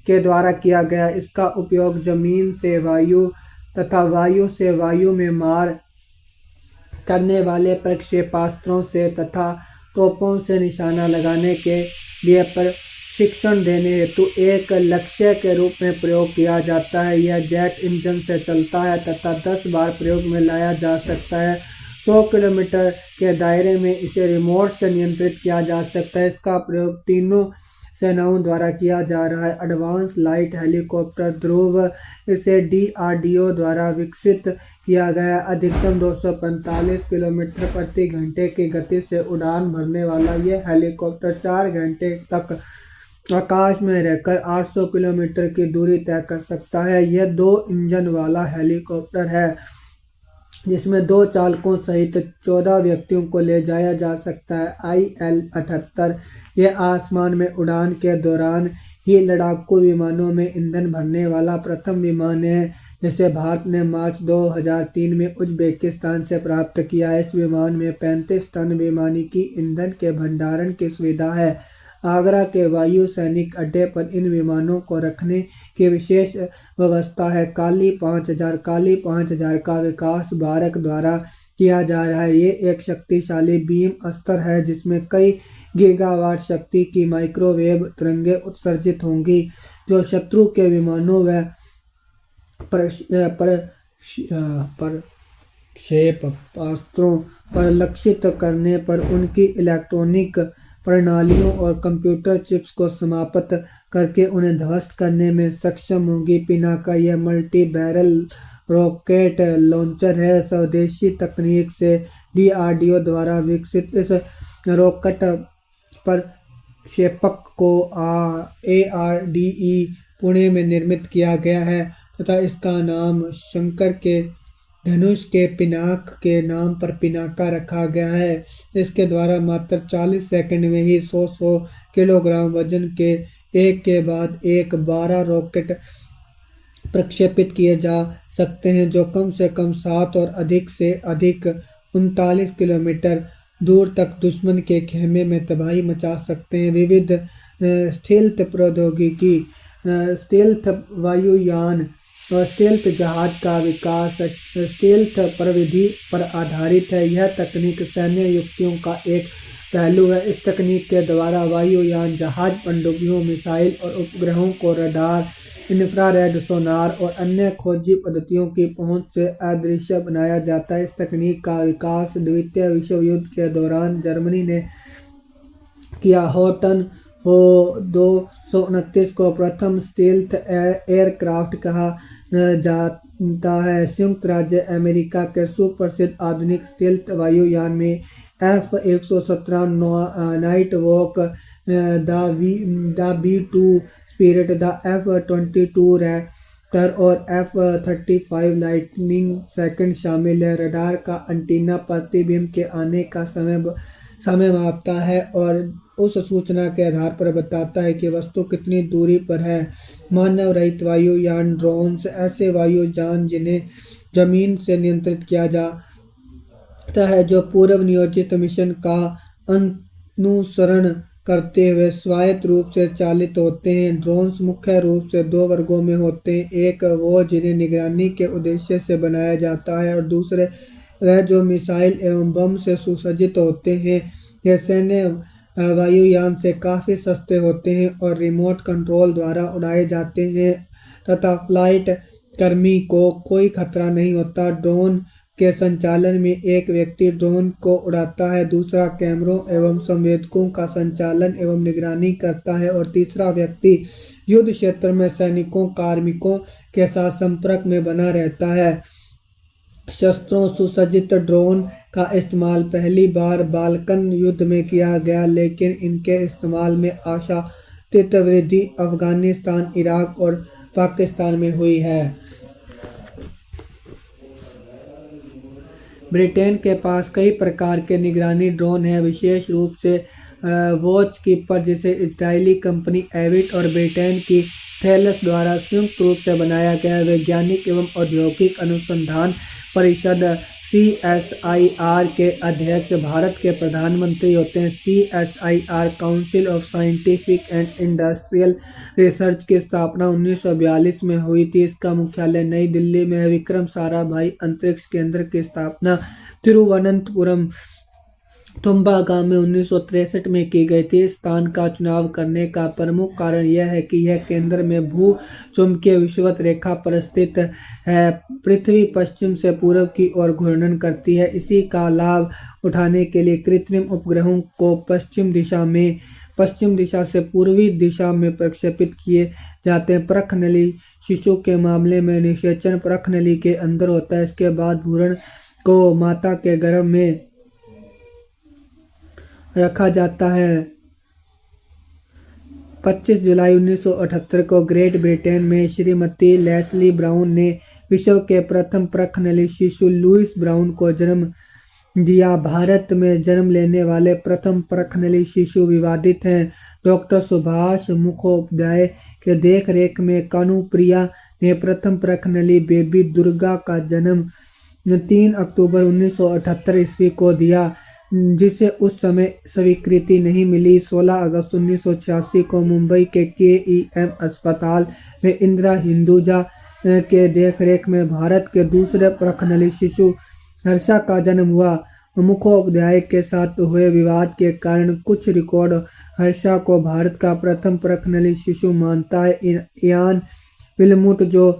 के द्वारा किया गया। इसका उपयोग जमीन से वायु तथा वायु से वायु में मार करने वाले प्रक्षेपास्त्रों से तथा तोपों से निशाना लगाने के लिए प्रशिक्षण देने हेतु एक लक्ष्य के रूप में प्रयोग किया जाता है। यह जेट इंजन से चलता है तथा 10 बार प्रयोग में लाया जा सकता है। 100 किलोमीटर के दायरे में इसे रिमोट से नियंत्रित किया जा सकता है। इसका प्रयोग तीनों सेनाओं द्वारा किया जा रहा है। एडवांस लाइट हेलीकॉप्टर ध्रुव, इसे DRDO द्वारा विकसित किया गया। अधिकतम 245 किलोमीटर प्रति घंटे की गति से उड़ान भरने वाला यह हेलीकॉप्टर 4 घंटे तक आकाश में रहकर 800 किलोमीटर की दूरी तय कर सकता है। यह 2 इंजन वाला हेलीकॉप्टर है जिसमें 2 चालकों सहित 14 व्यक्तियों को ले जाया जा सकता है। IL-78 यह आसमान में उड़ान के दौरान ही लड़ाकू विमानों में ईंधन भरने वाला प्रथम विमान है, जिसे भारत ने मार्च 2003 में उज्बेकिस्तान से प्राप्त किया है। इस विमान में 35 टन वैमानिकी ईंधन के भंडारण की सुविधा है। आगरा के वायु सैनिक अड्डे पर इन विमानों को रखने की विशेष व्यवस्था है। काली 5000 का विकास भारत द्वारा किया जा रहा है। ये एक शक्तिशाली बीम अस्त्र है जिसमें कई गीगावाट शक्ति की माइक्रोवेव तरंगें उत्सर्जित होंगी, जो शत्रु के विमानों व प्रक्षेपास्त्रों पर लक्षित करने पर उनकी इलेक्ट्रॉनिक प्रणालियों और कंप्यूटर चिप्स को समाप्त करके उन्हें ध्वस्त करने में सक्षम होंगी। पिनाका यह मल्टी बैरल रॉकेट लॉन्चर है। स्वदेशी तकनीक से DRDO द्वारा विकसित इस रॉकेट प्रक्षेपक को ARDE पुणे में निर्मित किया गया है तथा इसका नाम शंकर के धनुष के पिनाक के नाम पर पिनाका रखा गया है। इसके द्वारा मात्र 40 सेकंड में ही 100 किलोग्राम वजन के एक के बाद एक 12 रॉकेट प्रक्षेपित किए जा सकते हैं, जो कम से कम 7 और अधिक से अधिक 39 किलोमीटर दूर तक दुश्मन के खेमे में तबाही मचा सकते हैं। विविध स्टेल्थ प्रौद्योगिकी, स्टेल्थ वायुयान और स्टेल्थ जहाज का विकास स्टेल्थ प्रविधि पर आधारित है। यह तकनीक सैन्य युक्तियों का एक पहलू है। इस तकनीक के द्वारा वायुयान जहाज, पनडुब्बियों, मिसाइल और उपग्रहों को रडार, इंफ्रारेड सोनार और अन्य खोजी पद्धतियों की पहुंच से अदृश्य बनाया जाता है। इस तकनीक का विकास द्वितीय विश्व युद्ध के दौरान जर्मनी ने किया। हौटन हो 229 को प्रथम स्टील्थ एयरक्राफ्ट कहा जाता है। संयुक्त राज्य अमेरिका के सुप्रसिद्ध आधुनिक स्टील्थ वायुयान में F-117 Nighthawk, the B two Spirit, the F-22 Raptor और F-35 लाइटनिंग सेकंड शामिल है। रडार का एंटीना प्रतिबिंब के आने का समय मापता है और उस सूचना के आधार पर बताता है कि वस्तु कितनी दूरी पर है। मानव रहित वायुयान ड्रोन्स ऐसे वायुयान जिन्हें जमीन से नियंत्रित किया जाता है, जो पूर्व नियोजित मिशन का अनुसरण करते हुए स्वायत्त रूप से चालित होते हैं। ड्रोन्स मुख्य रूप से दो वर्गों में होते हैं। एक वो जिन्हें निगरानी के उद्देश्य से बनाया जाता है और दूसरे वह जो मिसाइल एवं बम से सुसज्जित होते हैं। ये सैन्य वायुयान से काफ़ी सस्ते होते हैं और रिमोट कंट्रोल द्वारा उड़ाए जाते हैं तथा फ्लाइट कर्मी को कोई खतरा नहीं होता। ड्रोन के संचालन में एक व्यक्ति ड्रोन को उड़ाता है, दूसरा कैमरों एवं संवेदकों का संचालन एवं निगरानी करता है और तीसरा व्यक्ति युद्ध क्षेत्र में सैनिकों कार्मिकों के साथ संपर्क में बना रहता है। शस्त्रों सुसज्जित ड्रोन का इस्तेमाल पहली बार बाल्कन युद्ध में किया गया, लेकिन इनके इस्तेमाल में आशातीत वृद्धि अफगानिस्तान, इराक और पाकिस्तान में हुई है। ब्रिटेन के पास कई प्रकार के निगरानी ड्रोन हैं, विशेष रूप से वॉच कीपर जिसे इजरायली कंपनी एविट और ब्रिटेन की थेलस द्वारा संयुक्त रूप से बनाया गया। वैज्ञानिक एवं औद्योगिक अनुसंधान परिषद CSIR के अध्यक्ष भारत के प्रधानमंत्री होते हैं। CSIR council of scientific and industrial research की स्थापना 1942 में हुई थी। इसका मुख्यालय नई दिल्ली में है। विक्रम साराभाई अंतरिक्ष केंद्र की स्थापना तिरुवनंतपुरम तुम्बा गांव में 1963 में की गई थी। इस स्थान का चुनाव करने का प्रमुख कारण यह है कि यह केंद्र में भू चुंबकीय विषुवत रेखा पर स्थित है। पृथ्वी पश्चिम से पूर्व की ओर घूर्णन करती है। इसी का लाभ उठाने के लिए कृत्रिम उपग्रहों को पश्चिम दिशा से पूर्वी दिशा में प्रक्षेपित किए जाते हैं। परख नली शिशु के मामले में निषेचन परख नली के अंदर होता है। इसके बाद भ्रूण को माता के गर्भ में रखा जाता है। 25 जुलाई 1978 को ग्रेट ब्रिटेन में श्रीमती लेस्ली ब्राउन ने विश्व के प्रथम परख नली शिशु लुईस ब्राउन को जन्म दिया। भारत में जन्म लेने वाले प्रथम परख नली शिशु विवादित हैं। डॉक्टर सुभाष मुखोपाध्याय के देख रेख में कानुप्रिया ने प्रथम परख नली बेबी दुर्गा का जन्म 3 अक्टूबर 1978 ईस्वी को दिया, जिसे उस समय स्वीकृति नहीं मिली। 16 अगस्त 1986 को मुंबई के KEM अस्पताल में इंदिरा हिंदुजा के देखरेख में भारत के दूसरे परख नली शिशु हर्षा का जन्म हुआ। मुखोपाध्याय के साथ हुए विवाद के कारण कुछ रिकॉर्ड हर्षा को भारत का प्रथम परख नली शिशु मानता है। इयान विलमुट, जो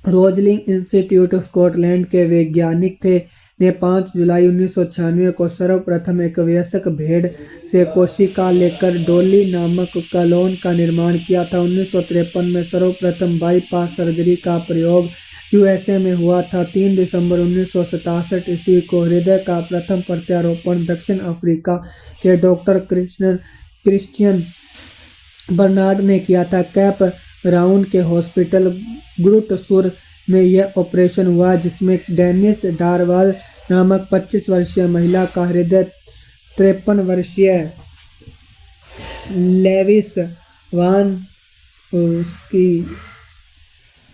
रोजलिंग इंस्टीट्यूट स्कॉटलैंड के वैज्ञानिक थे, ने 5 जुलाई 1996 को सर्वप्रथम एक वयस्क भेड़ से कोशिका लेकर डॉली नामक कलोन का निर्माण किया था। 1953 में सर्वप्रथम बाईपास सर्जरी का प्रयोग USA में हुआ था। 3 दिसंबर 1967 ईस्वी को हृदय का प्रथम प्रत्यारोपण दक्षिण अफ्रीका के डॉक्टर क्रिश्चियन बर्नार्ड ने किया था। कैप राउंड के हॉस्पिटल ग्रुटसुर में यह ऑपरेशन हुआ, जिसमें डेनिस डारवाल नामक 25 वर्षीय महिला का हृदय 53 वर्षीय लेविस वान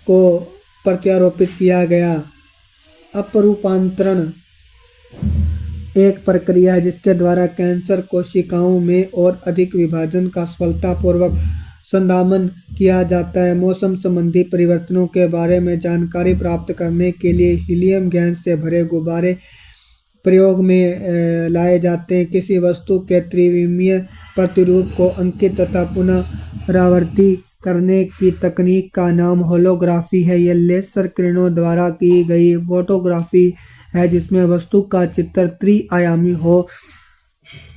को प्रत्यारोपित किया गया। अपरूपांतरण एक प्रक्रिया है जिसके द्वारा कैंसर कोशिकाओं में और अधिक विभाजन का सफलतापूर्वक संदामन किया जाता है। मौसम संबंधी परिवर्तनों के बारे में जानकारी प्राप्त करने के लिए हीलियम गैस से भरे गुब्बारे प्रयोग में लाए जाते हैं। किसी वस्तु के त्रिविमीय प्रतिरूप को अंकित तथा पुनरावृत्ति करने की तकनीक का नाम होलोग्राफी है। यह लेजर किरणों द्वारा की गई फोटोग्राफी है जिसमें वस्तु का चित्र त्रि-आयामी हो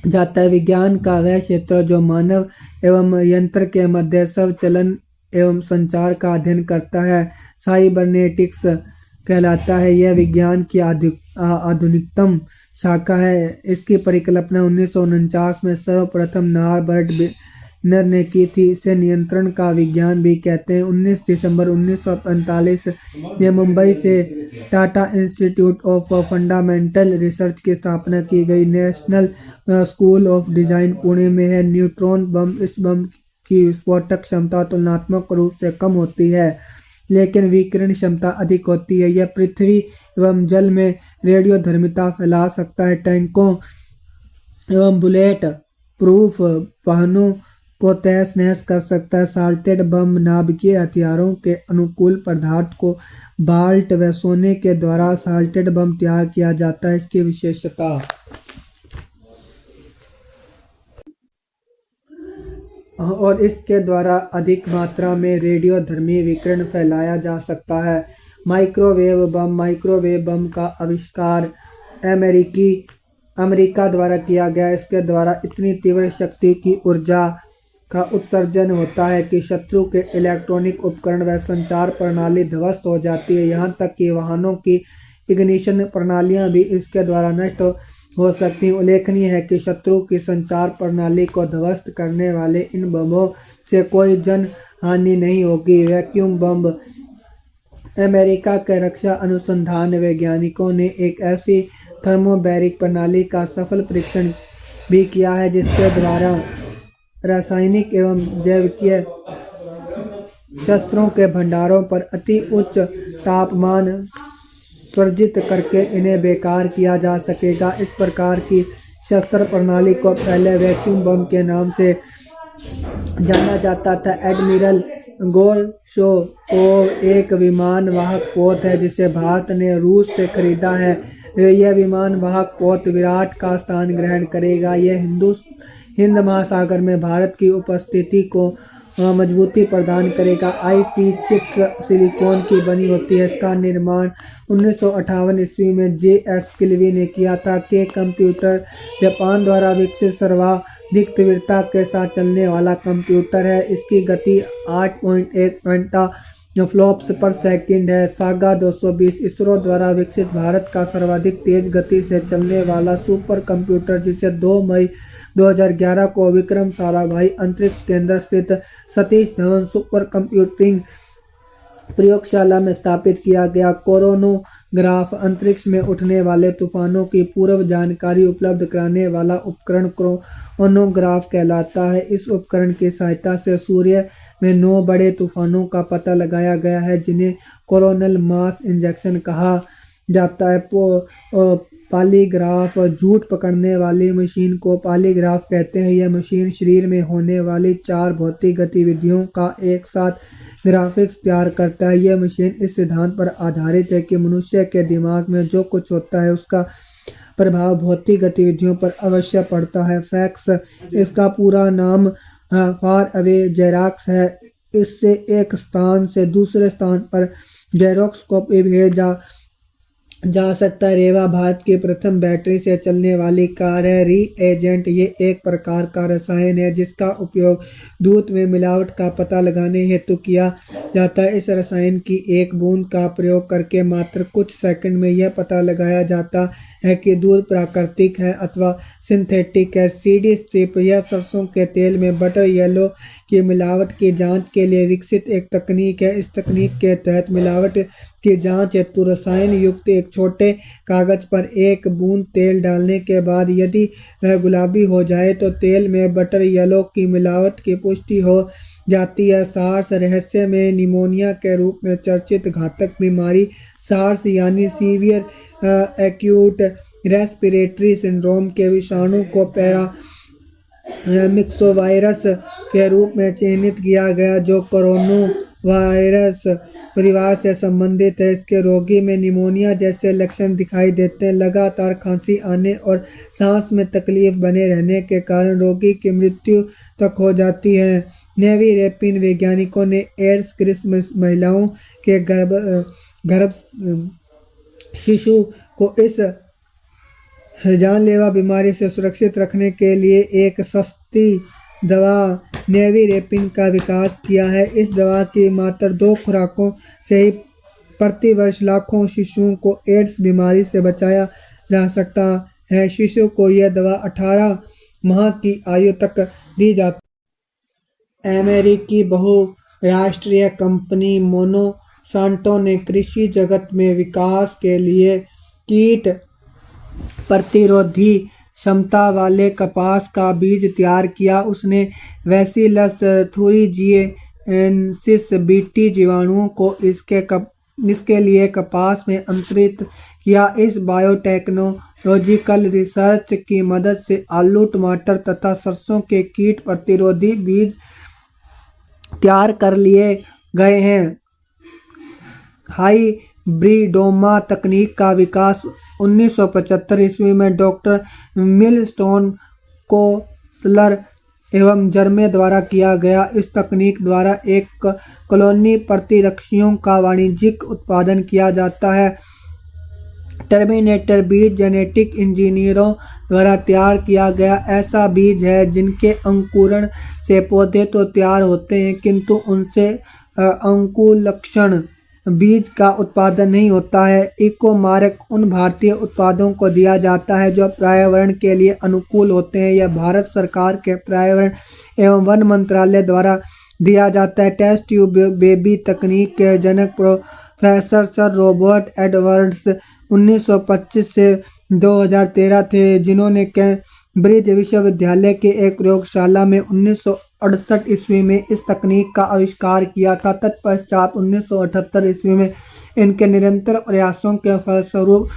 जाता है। विज्ञान का वह क्षेत्र जो मानव एवं यंत्र के मध्य संचलन एवं संचार का अध्ययन करता है साइबरनेटिक्स कहलाता है। यह विज्ञान की आधुनिकतम शाखा है। इसकी परिकल्पना 1949 में सर्वप्रथम नॉर्बर्ट विनर ने की थी। इसे नियंत्रण का विज्ञान भी कहते हैं। 19 दिसंबर 1945 में मुंबई से Tata institute of fundamental research की स्थापना की गई। National school of design Pune में है। न्यूट्रॉन बम, इस बम की विस्फोटक क्षमता तुलनात्मक रूप से कम होती है लेकिन विकिरण क्षमता अधिक होती है। यह पृथ्वी एवं जल में रेडियोधर्मिता फैला सकता है। टैंकों एवं बुलेट प्रूफ वाहनों को तहस नहस कर सकता है। साल्टेड बम नाभिकीय हथियारों के अनुकूल पदार्थ को बाल्ट व सोने के द्वारा साल्टेड बम तैयार किया जाता है। इसकी विशेषता और इसके द्वारा अधिक मात्रा में रेडियोधर्मी विकिरण फैलाया जा सकता है। माइक्रोवेव बम का आविष्कार अमेरिका द्वारा किया गया। इसके द्वारा इतनी तीव्र शक्ति की ऊर्जा का उत्सर्जन होता है कि शत्रु के इलेक्ट्रॉनिक उपकरण व संचार प्रणाली ध्वस्त हो जाती है। यहाँ तक कि वाहनों की इग्निशन प्रणालियाँ भी इसके द्वारा नष्ट हो सकती है। उल्लेखनीय है कि शत्रु की संचार प्रणाली को ध्वस्त करने वाले इन बमों से कोई जन हानि नहीं होगी। वैक्यूम बम अमेरिका के रक्षा अनुसंधान वैज्ञानिकों ने एक ऐसी थर्मोबैरिक प्रणाली का सफल परीक्षण भी किया है जिसके द्वारा रासायनिक एवं जैविकीय शस्त्रों के भंडारों पर अति उच्च तापमान सर्जित करके इन्हें बेकार किया जा सकेगा। इस प्रकार की शस्त्र प्रणाली को पहले वैक्यूम बम के नाम से जाना जाता था। एडमिरल गोर्शकोव एक विमान वाहक पोत है जिसे भारत ने रूस से खरीदा है। यह विमान वाहक पोत विराट का स्थान ग्रहण करेगा। यह हिंद महासागर में भारत की उपस्थिति को मजबूती प्रदान करेगा। आईसी चिप्स सिलिकॉन की बनी होती है। इसका निर्माण 1958 ईस्वी में जे.एस. किल्वी ने किया था। के कंप्यूटर जापान द्वारा विकसित सर्वाधिक तीव्रता के साथ चलने वाला कंप्यूटर है। इसकी गति 8.1 पेंटाफ्लॉप्स पर सेकंड है। सागा 220 इसरो द्वारा विकसित भारत का सर्वाधिक तेज गति से चलने वाला सुपर कंप्यूटर जिसे 2 मई 2011 को विक्रम साराभाई अंतरिक्ष केंद्र स्थित सतीश धवन सुपर कंप्यूटिंग प्रयोगशाला में स्थापित किया गया। कोरोनोग्राफ अंतरिक्ष में उठने वाले तूफानों की पूर्व जानकारी उपलब्ध कराने वाला उपकरण कोरोनोग्राफ कहलाता है। इस उपकरण की सहायता से सूर्य में 9 बड़े तूफानों का पता लगाया गया है जिन्हें कोरोनल मास इंजेक्शन कहा जाता है। पॉलीग्राफ झूठ पकड़ने वाली मशीन को पॉलीग्राफ कहते हैं। यह मशीन शरीर में होने वाली 4 भौतिक गतिविधियों का एक साथ ग्राफिक्स तैयार करता है। यह मशीन इस सिद्धांत पर आधारित है कि मनुष्य के दिमाग में जो कुछ होता है उसका प्रभाव भौतिक गतिविधियों पर अवश्य पड़ता है। फैक्स इसका पूरा नाम फार अवे जेरॉक्स है। इससे एक स्थान से दूसरे स्थान पर जेरॉक्स को भेजा जा सकता है। रेवा भारत की प्रथम बैटरी से चलने वाली कार है। रीएजेंट ये एक प्रकार का रसायन है जिसका उपयोग दूध में मिलावट का पता लगाने हेतु किया जाता है। इस रसायन की एक बूंद का प्रयोग करके मात्र कुछ सेकंड में यह पता लगाया जाता है कि दूध प्राकृतिक है अथवा सिंथेटिक है। सीडी स्ट्रिप यह सरसों के तेल में बटर येलो की मिलावट की जांच के लिए विकसित एक तकनीक है। इस तकनीक के तहत मिलावट की जांच हेतु रसायन युक्त एक छोटे कागज पर एक बूंद तेल डालने के बाद यदि वह गुलाबी हो जाए तो तेल में बटर येलो की मिलावट की पुष्टि हो जाती है। सार्स रहस्य में निमोनिया के रूप में चर्चित घातक बीमारी सार्स यानी सीवियर एक्यूट रेस्पिरेटरी सिंड्रोम के विषाणु को पैरामिक्सोवायरस के रूप में चिन्हित किया गया जो कोरोना वायरस परिवार से संबंधित है। इसके रोगी में निमोनिया जैसे लक्षण दिखाई देते हैं। लगातार खांसी आने और सांस में तकलीफ बने रहने के कारण रोगी की मृत्यु तक हो जाती है। नेवी रेपिन वैज्ञानिकों ने एड्स ग्रस्त महिलाओं के गर्भ शिशु को इस जानलेवा बीमारी से सुरक्षित रखने के लिए एक सस्ती दवा नेविरेपिन का विकास किया है। इस दवा की मात्र 2 खुराकों से ही प्रति वर्ष लाखों शिशुओं को एड्स बीमारी से बचाया जा सकता है। शिशु को यह दवा 18 माह की आयु तक दी जाती है। अमेरिकी बहुराष्ट्रीय कंपनी मोनोसांटो ने कृषि जगत में विकास के लिए कीट प्रतिरोधी क्षमता वाले कपास का बीज तैयार किया। उसने बैसिलस thuringiensis बीटी जीवाणुओं को इसके लिए कपास में अंकुरित किया। इस बायोटेक्नोलॉजिकल रिसर्च की मदद से आलू, टमाटर तथा सरसों के कीट प्रतिरोधी बीज तैयार कर लिए गए हैं। हाइब्रिडोमा तकनीक का विकास 1975 ईस्वी में डॉक्टर मिलस्टोन कोसलर एवं जर्मे द्वारा किया गया। इस तकनीक द्वारा एक कॉलोनी प्रतिरक्षियों का वाणिज्यिक उत्पादन किया जाता है। टर्मिनेटर बीज जेनेटिक इंजीनियरों द्वारा तैयार किया गया ऐसा बीज है जिनके अंकुरण से पौधे तो तैयार होते हैं किंतु उनसे अंकुलक्षण बीज का उत्पादन नहीं होता है। इको मार्क उन भारतीय उत्पादों को दिया जाता है जो पर्यावरण के लिए अनुकूल होते हैं। यह भारत सरकार के पर्यावरण एवं वन मंत्रालय द्वारा दिया जाता है। टेस्ट ट्यूब बेबी तकनीक के जनक प्रोफेसर सर रॉबर्ट एडवर्ड्स 1925 से 2013 थे, जिन्होंने कैम्ब्रिज विश्वविद्यालय के एक प्रयोगशाला में 1968 ईस्वी में इस तकनीक का आविष्कार किया था। तत्पश्चात 1978 ईस्वी में इनके निरंतर प्रयासों के फलस्वरूप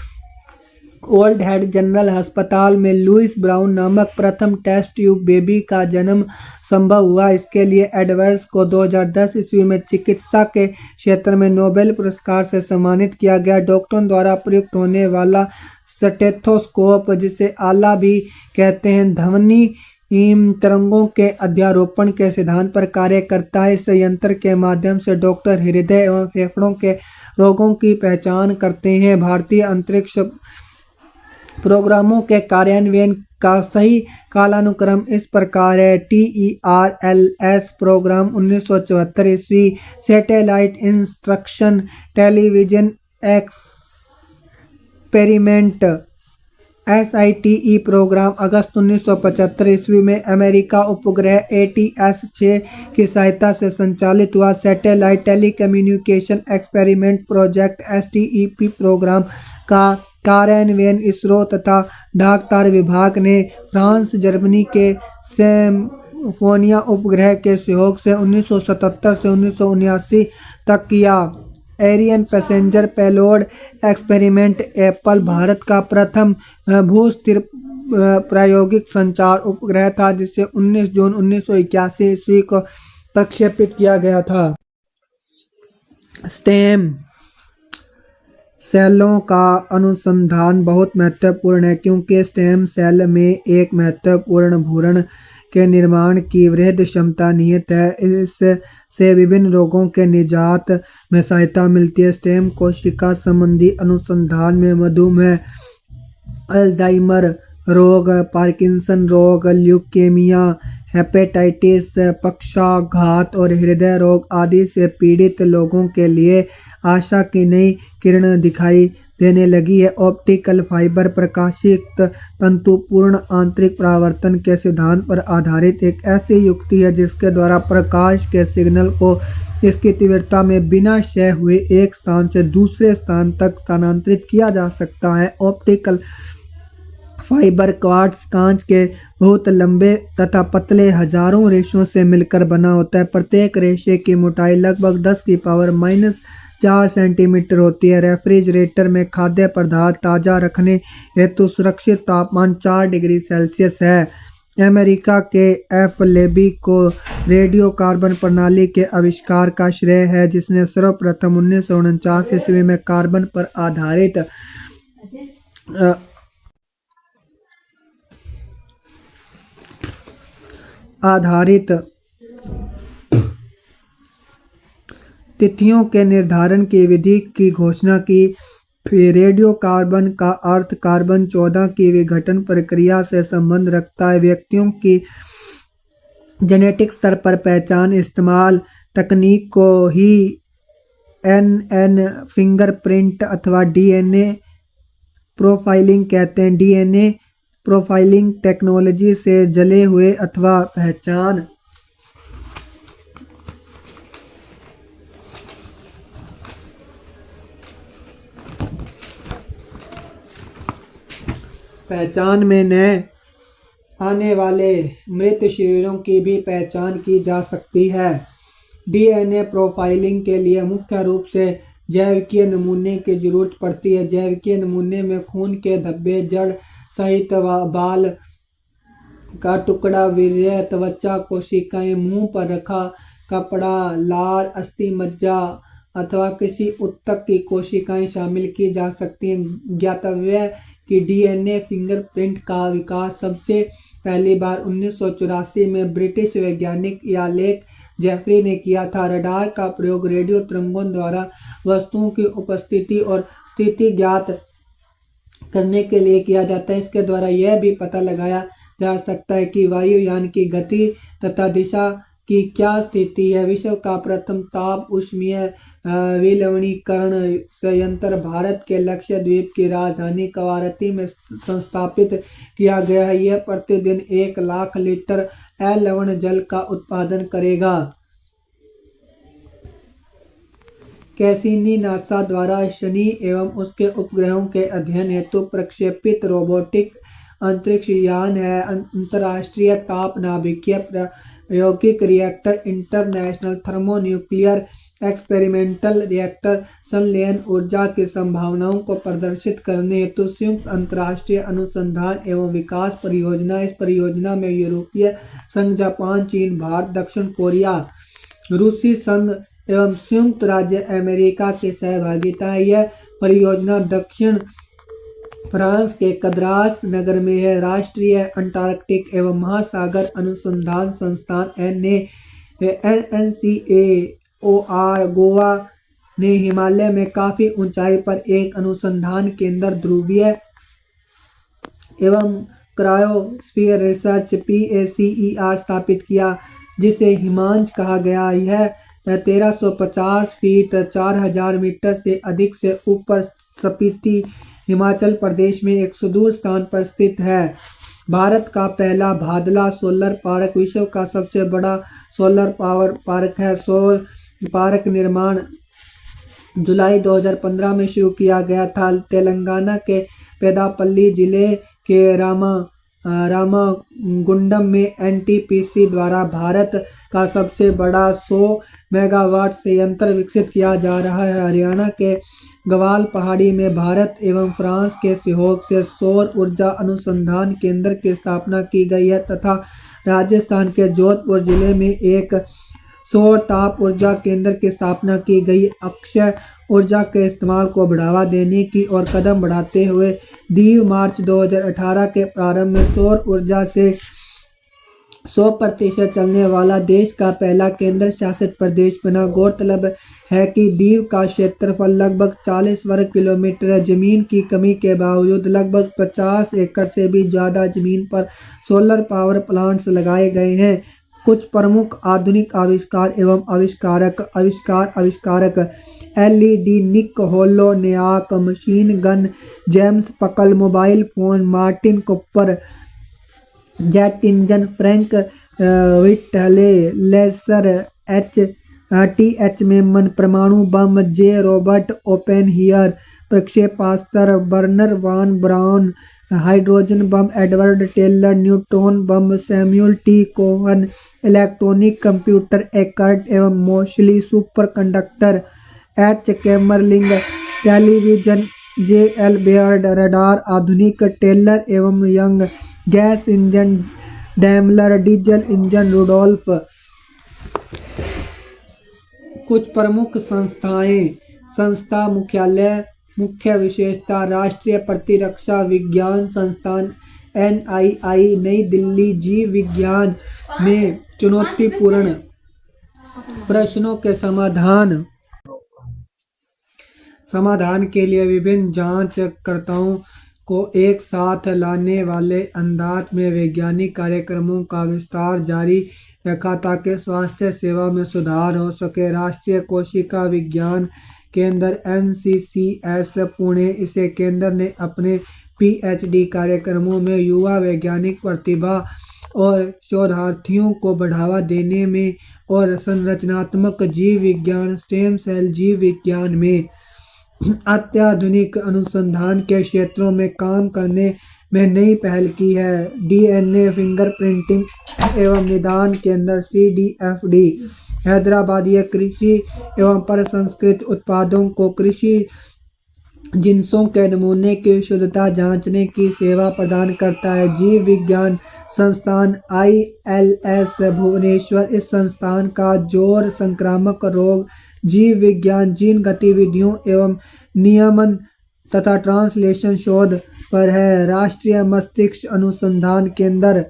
ओल्ड हेड जनरल अस्पताल में लुइस ब्राउन नामक प्रथम टेस्ट ट्यूब बेबी का जन्म संभव हुआ। इसके लिए एडवर्ड्स को 2010 ईस्वी में चिकित्सा के क्षेत्र में नोबेल पुरस्कार से सम्मानित किया गया। डॉक्टरों द्वारा प्रयुक्त होने वाला स्टेथोस्कोप, जिसे आला भी कहते हैं, ध्वनि तरंगों के अध्यारोपण के सिद्धांत पर कार्य करता है। इस यंत्र के माध्यम से डॉक्टर हृदय एवं फेफड़ों के रोगों की पहचान करते हैं। भारतीय अंतरिक्ष प्रोग्रामों के कार्यान्वयन का सही कालानुक्रम इस प्रकार है। TERLS प्रोग्राम 1974 ईस्वी, satellite instruction television experiment SITE programme अगस्त 1975 ईस्वी में अमेरिका उपग्रह ATS-6 की सहायता से संचालित हुआ। Satellite telecommunication experiment project STEP program का कार्यान्वयन इसरो तथा डाक तार विभाग ने फ्रांस, जर्मनी के सिम्फोनिया उपग्रह के सहयोग से 1977 से 1979 तक किया। Ariane passenger payload experiment APPLE Bharat का प्रथम भूस्थिर प्रायोगिक संचार उपग्रह था, जिसे 19 जून 1981 ईस्वी को प्रक्षेपित किया गया था। स्टेम सेलों का अनुसंधान बहुत महत्वपूर्ण है क्योंकि स्टेम सेल में एक महत्वपूर्ण भ्रूण के निर्माण की वृहद क्षमता निहित है। इससे विभिन्न रोगों के निजात में सहायता मिलती है। स्टेम कोशिका संबंधी अनुसंधान में मधुमेह, अल्जाइमर रोग, पार्किंसन रोग, ल्यूकेमिया, हेपेटाइटिस, पक्षाघात और हृदय रोग आदि से पीड़ित लोगों के लिए आशा की नई किरण दिखाई देने लगी है। ऑप्टिकल फाइबर प्रकाशित तंतुपूर्ण आंतरिक परावर्तन के सिद्धांत पर आधारित एक ऐसी युक्ति है जिसके द्वारा प्रकाश के सिग्नल को इसकी तीव्रता में बिना क्षय हुए एक स्थान से दूसरे स्थान तक स्थानांतरित किया जा सकता है। ऑप्टिकल फाइबर क्वार्ट्ज कांच के बहुत लंबे तथा पतले हजारों रेशों से मिलकर बना होता है। प्रत्येक रेशे की मोटाई लगभग 10⁻⁴ सेंटीमीटर होती है। रेफ्रिजरेटर में खाद्य पदार्थ ताज़ा रखने हेतु सुरक्षित तापमान 4 डिग्री सेल्सियस है। अमेरिका के एफ लेबी को रेडियो कार्बन प्रणाली के आविष्कार का श्रेय है, जिसने सर्वप्रथम 1949 ईस्वी में कार्बन पर अ, आधारित तिथियों के निर्धारण की विधि की घोषणा की। फिर रेडियो कार्बन का अर्थ कार्बन 14 की विघटन प्रक्रिया से संबंध रखता है। व्यक्तियों की जेनेटिक स्तर पर पहचान इस्तेमाल तकनीक को ही एन फिंगरप्रिंट अथवा डीएनए प्रोफाइलिंग कहते हैं। डीएनए प्रोफाइलिंग टेक्नोलॉजी से जले हुए अथवा पहचान में नए आने वाले मृत शरीरों की भी पहचान की जा सकती है। डीएनए प्रोफाइलिंग के लिए मुख्य रूप से जैविकीय नमूने की जरूरत पड़ती है। जैविकीय नमूने में खून के धब्बे, जड़ सहित बाल का टुकड़ा, वीर्य, त्वचा कोशिकाएं, मुंह पर रखा कपड़ा, लार, अस्थि मज्जा अथवा किसी ऊतक की कोशिकाएं शामिल की जा सकती हैं। ज्ञातव्य है कि डीएनए फिंगरप्रिंट का विकास सबसे पहली बार 1984 में ब्रिटिश वैज्ञानिक यालेक जेफरी ने किया था। रडार का प्रयोग रेडियो तरंगों द्वारा वस्तुओं की उपस्थिति और स्थिति ज्ञात करने के लिए किया जाता है। इसके द्वारा यह भी पता लगाया जा सकता है कि वायुयान की गति तथा दिशा की क्या स्थिति है। विश्व का प्रथम ताप ऊष्मीय विलवणीकरण संयंत्र भारत के लक्षद्वीप की राजधानी कवारत्ती में संस्थापित किया गया है। यह प्रतिदिन 1 लाख लीटर लवण जल का उत्पादन करेगा। कैसिनी नासा द्वारा शनि एवं उसके उपग्रहों के अध्ययन हेतु प्रक्षेपित रोबोटिक अंतरिक्ष यान है। अंतर्राष्ट्रीय ताप नाभिकीय प्रायोगिक reactor, international thermonuclear experimental reactor संलयन ऊर्जा की संभावनाओं को प्रदर्शित करने हेतु संयुक्त अंतर्राष्ट्रीय अनुसंधान एवं विकास परियोजना। इस परियोजना में यूरोपीय संघ, जापान, चीन, भारत, दक्षिण कोरिया, रूसी संघ एवं संयुक्त राज्य अमेरिका की सहभागिता है। यह परियोजना दक्षिण फ्रांस के कद्रास नगर में है। राष्ट्रीय अंटार्कटिक एवं महासागर अनुसंधान संस्थान NCAOR गोवा ने हिमालय में काफी ऊंचाई पर एक अनुसंधान केंद्र, ध्रुवीय एवं क्रायोस्फीयर रिसर्च PACER स्थापित किया, जिसे हिमांश कहा गया। यह 1350 फीट 4000 मीटर से अधिक से ऊपर स्पीति, हिमाचल प्रदेश में एक सुदूर स्थान पर स्थित है। भारत का पहला भादला सोलर पार्क विश्व का सबसे बड़ा सोलर पावर पार्क है। सौर पार्क निर्माण जुलाई 2015 में शुरू किया गया था। तेलंगाना के पेदापल्ली जिले के रामागुंडम में NTPC द्वारा भारत का सबसे बड़ा 100 मेगावाट संयंत्र विकसित किया जा रहा है। हरियाणा के गवाल पहाड़ी में भारत एवं फ्रांस के सहयोग से सौर ऊर्जा अनुसंधान केंद्र की स्थापना की गई है तथा राजस्थान के जोधपुर जिले में एक सौर ताप ऊर्जा केंद्र की स्थापना की गई। अक्षय ऊर्जा के इस्तेमाल को बढ़ावा देने की ओर कदम बढ़ाते हुए दीव मार्च 2018 के प्रारंभ में सौर ऊर्जा से 100% चलने वाला देश का पहला केंद्र शासित प्रदेश बना। गौरतलब है कि दीव का क्षेत्रफल लगभग 40 वर्ग किलोमीटर है। जमीन की कमी के बावजूद लगभग 50 एकड़ से भी ज़्यादा जमीन पर सोलर पावर प्लांट्स लगाए गए हैं। कुछ प्रमुख आधुनिक आविष्कार एवं आविष्कारक LED Nick Holonyak machine gun, James Puckle mobile phone, Martin Cooper jet engine, Frank Whittle laser, TH Maiman परमाणु बम, J रॉबर्ट ओपेनहियर प्रक्षेपास्त्र, Wernher von Braun hydrogen bomb, Edward Teller neutron bomb, Samuel T Cohen electronic computer, Eckert एवं Mauchly superconductor, H Kamerlingh television, JL Baird radar, आधुनिक Taylor एवं Young gas engine, Daimler diesel engine, Rudolf. कुछ प्रमुख संस्थाएं। संस्था मुख्यालय। मुख्य विशेषता। राष्ट्रीय प्रतिरक्षा विज्ञान संस्थान NII, नई दिल्ली। जीव विज्ञान में चुनौतीपूर्ण प्रश्नों के समाधान के लिए विभिन्न जांचकर्ताओं को एक साथ लाने वाले अंदाज में वैज्ञानिक कार्यक्रमों का विस्तार जारी रखा ताकि स्वास्थ्य सेवा में सुधार हो सके। राष्ट्रीय कोशिका विज्ञान केंद्र NCCS, पुणे। इसे केंद्र ने अपने PhD कार्यक्रमों में युवा वैज्ञानिक प्रतिभा और शोधार्थियों को बढ़ावा देने में और संरचनात्मक जीव विज्ञान, स्टेम सेल जीव विज्ञान में अत्याधुनिक अनुसंधान के क्षेत्रों में काम करने में नई पहल की है। DNA फिंगरप्रिंटिंग एवं निदान केंद्र CDFD, हैदराबाद। यह कृषि एवं प्रसंस्कृत उत्पादों को कृषि जिनसों के नमूने की शुद्धता जांचने की सेवा प्रदान करता है। जीव विज्ञान संस्थान ILS, भुवनेश्वर। इस संस्थान का जोर संक्रामक रोग, जीव विज्ञान, जीन गतिविधियों एवं नियमन तथा ट्रांसलेशन शोध पर है। राष्ट्रीय मस्तिष्क अनुसंधान केंद्र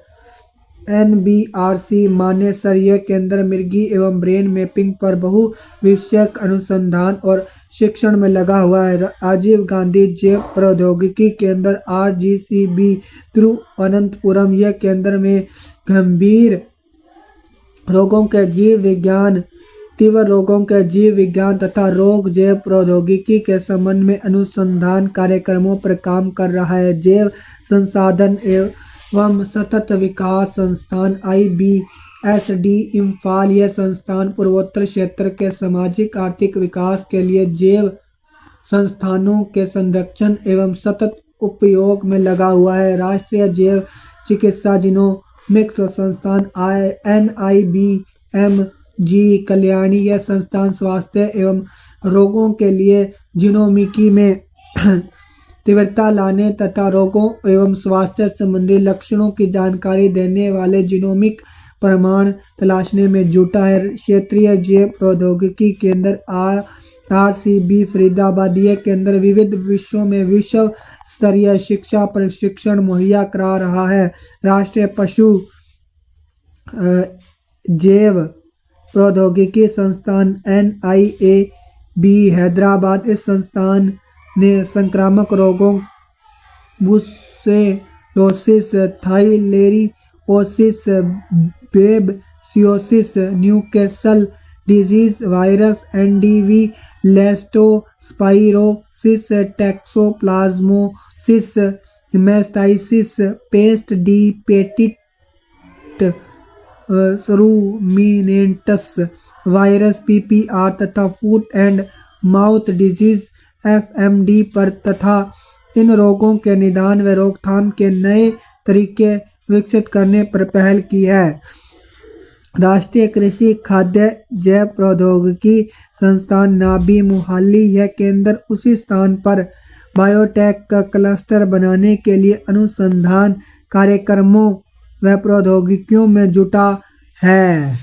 NBRC, मानेसर। यह केंद्र मृगी एवं ब्रेन मैपिंग पर बहुविषयक अनुसंधान और शिक्षण में लगा हुआ है। राजीव गांधी जैव प्रौद्योगिकी केंद्र RGCB, तिरुवनंतपुरम। यह केंद्र में गंभीर रोगों के जीव विज्ञान, तीव्र रोगों के जीव विज्ञान तथा रोग जैव प्रौद्योगिकी के संबंध में अनुसंधान कार्यक्रमों पर काम कर रहा है। जैव संसाधन एवं सतत विकास संस्थान IBSD, इम्फाल। यह संस्थान पूर्वोत्तर क्षेत्र के सामाजिक आर्थिक विकास के लिए जैव संस्थानों के संरक्षण एवं सतत उपयोग में लगा हुआ है। राष्ट्रीय जैव चिकित्सा जीनोमिक्स संस्थान NIBMG, कल्याणी। यह संस्थान स्वास्थ्य एवं रोगों के लिए जीनोमिकी में तीव्रता लाने तथा रोगों एवं स्वास्थ्य संबंधी लक्षणों की जानकारी देने वाले जीनोमिक प्रमाण तलाशने में जुटा है। क्षेत्रीय जैव प्रौद्योगिकी केंद्र RCB, फरीदाबाद। यह केंद्र विविध विषयों में विश्व स्तरीय शिक्षा प्रशिक्षण मुहैया करा रहा है। राष्ट्रीय पशु जैव प्रौद्योगिकी संस्थान NIAB, हैदराबाद। इस संस्थान ने संक्रामक रोगों brucellosis, theileriosis, babesiosis, Newcastle disease virus, NDV, leptospirosis, toxoplasmosis, mastitis, peste des petits ruminants virus PPR तथा foot and mouth disease FMD पर तथा इन रोगों के निदान व रोकथाम के नए तरीके विकसित करने पर पहल की है। राष्ट्रीय कृषि खाद्य जैव प्रौद्योगिकी संस्थान नाबी, मोहाली। यह केंद्र उसी स्थान पर बायोटेक का क्लस्टर बनाने के लिए अनुसंधान कार्यक्रमों व प्रौद्योगिकियों में जुटा है।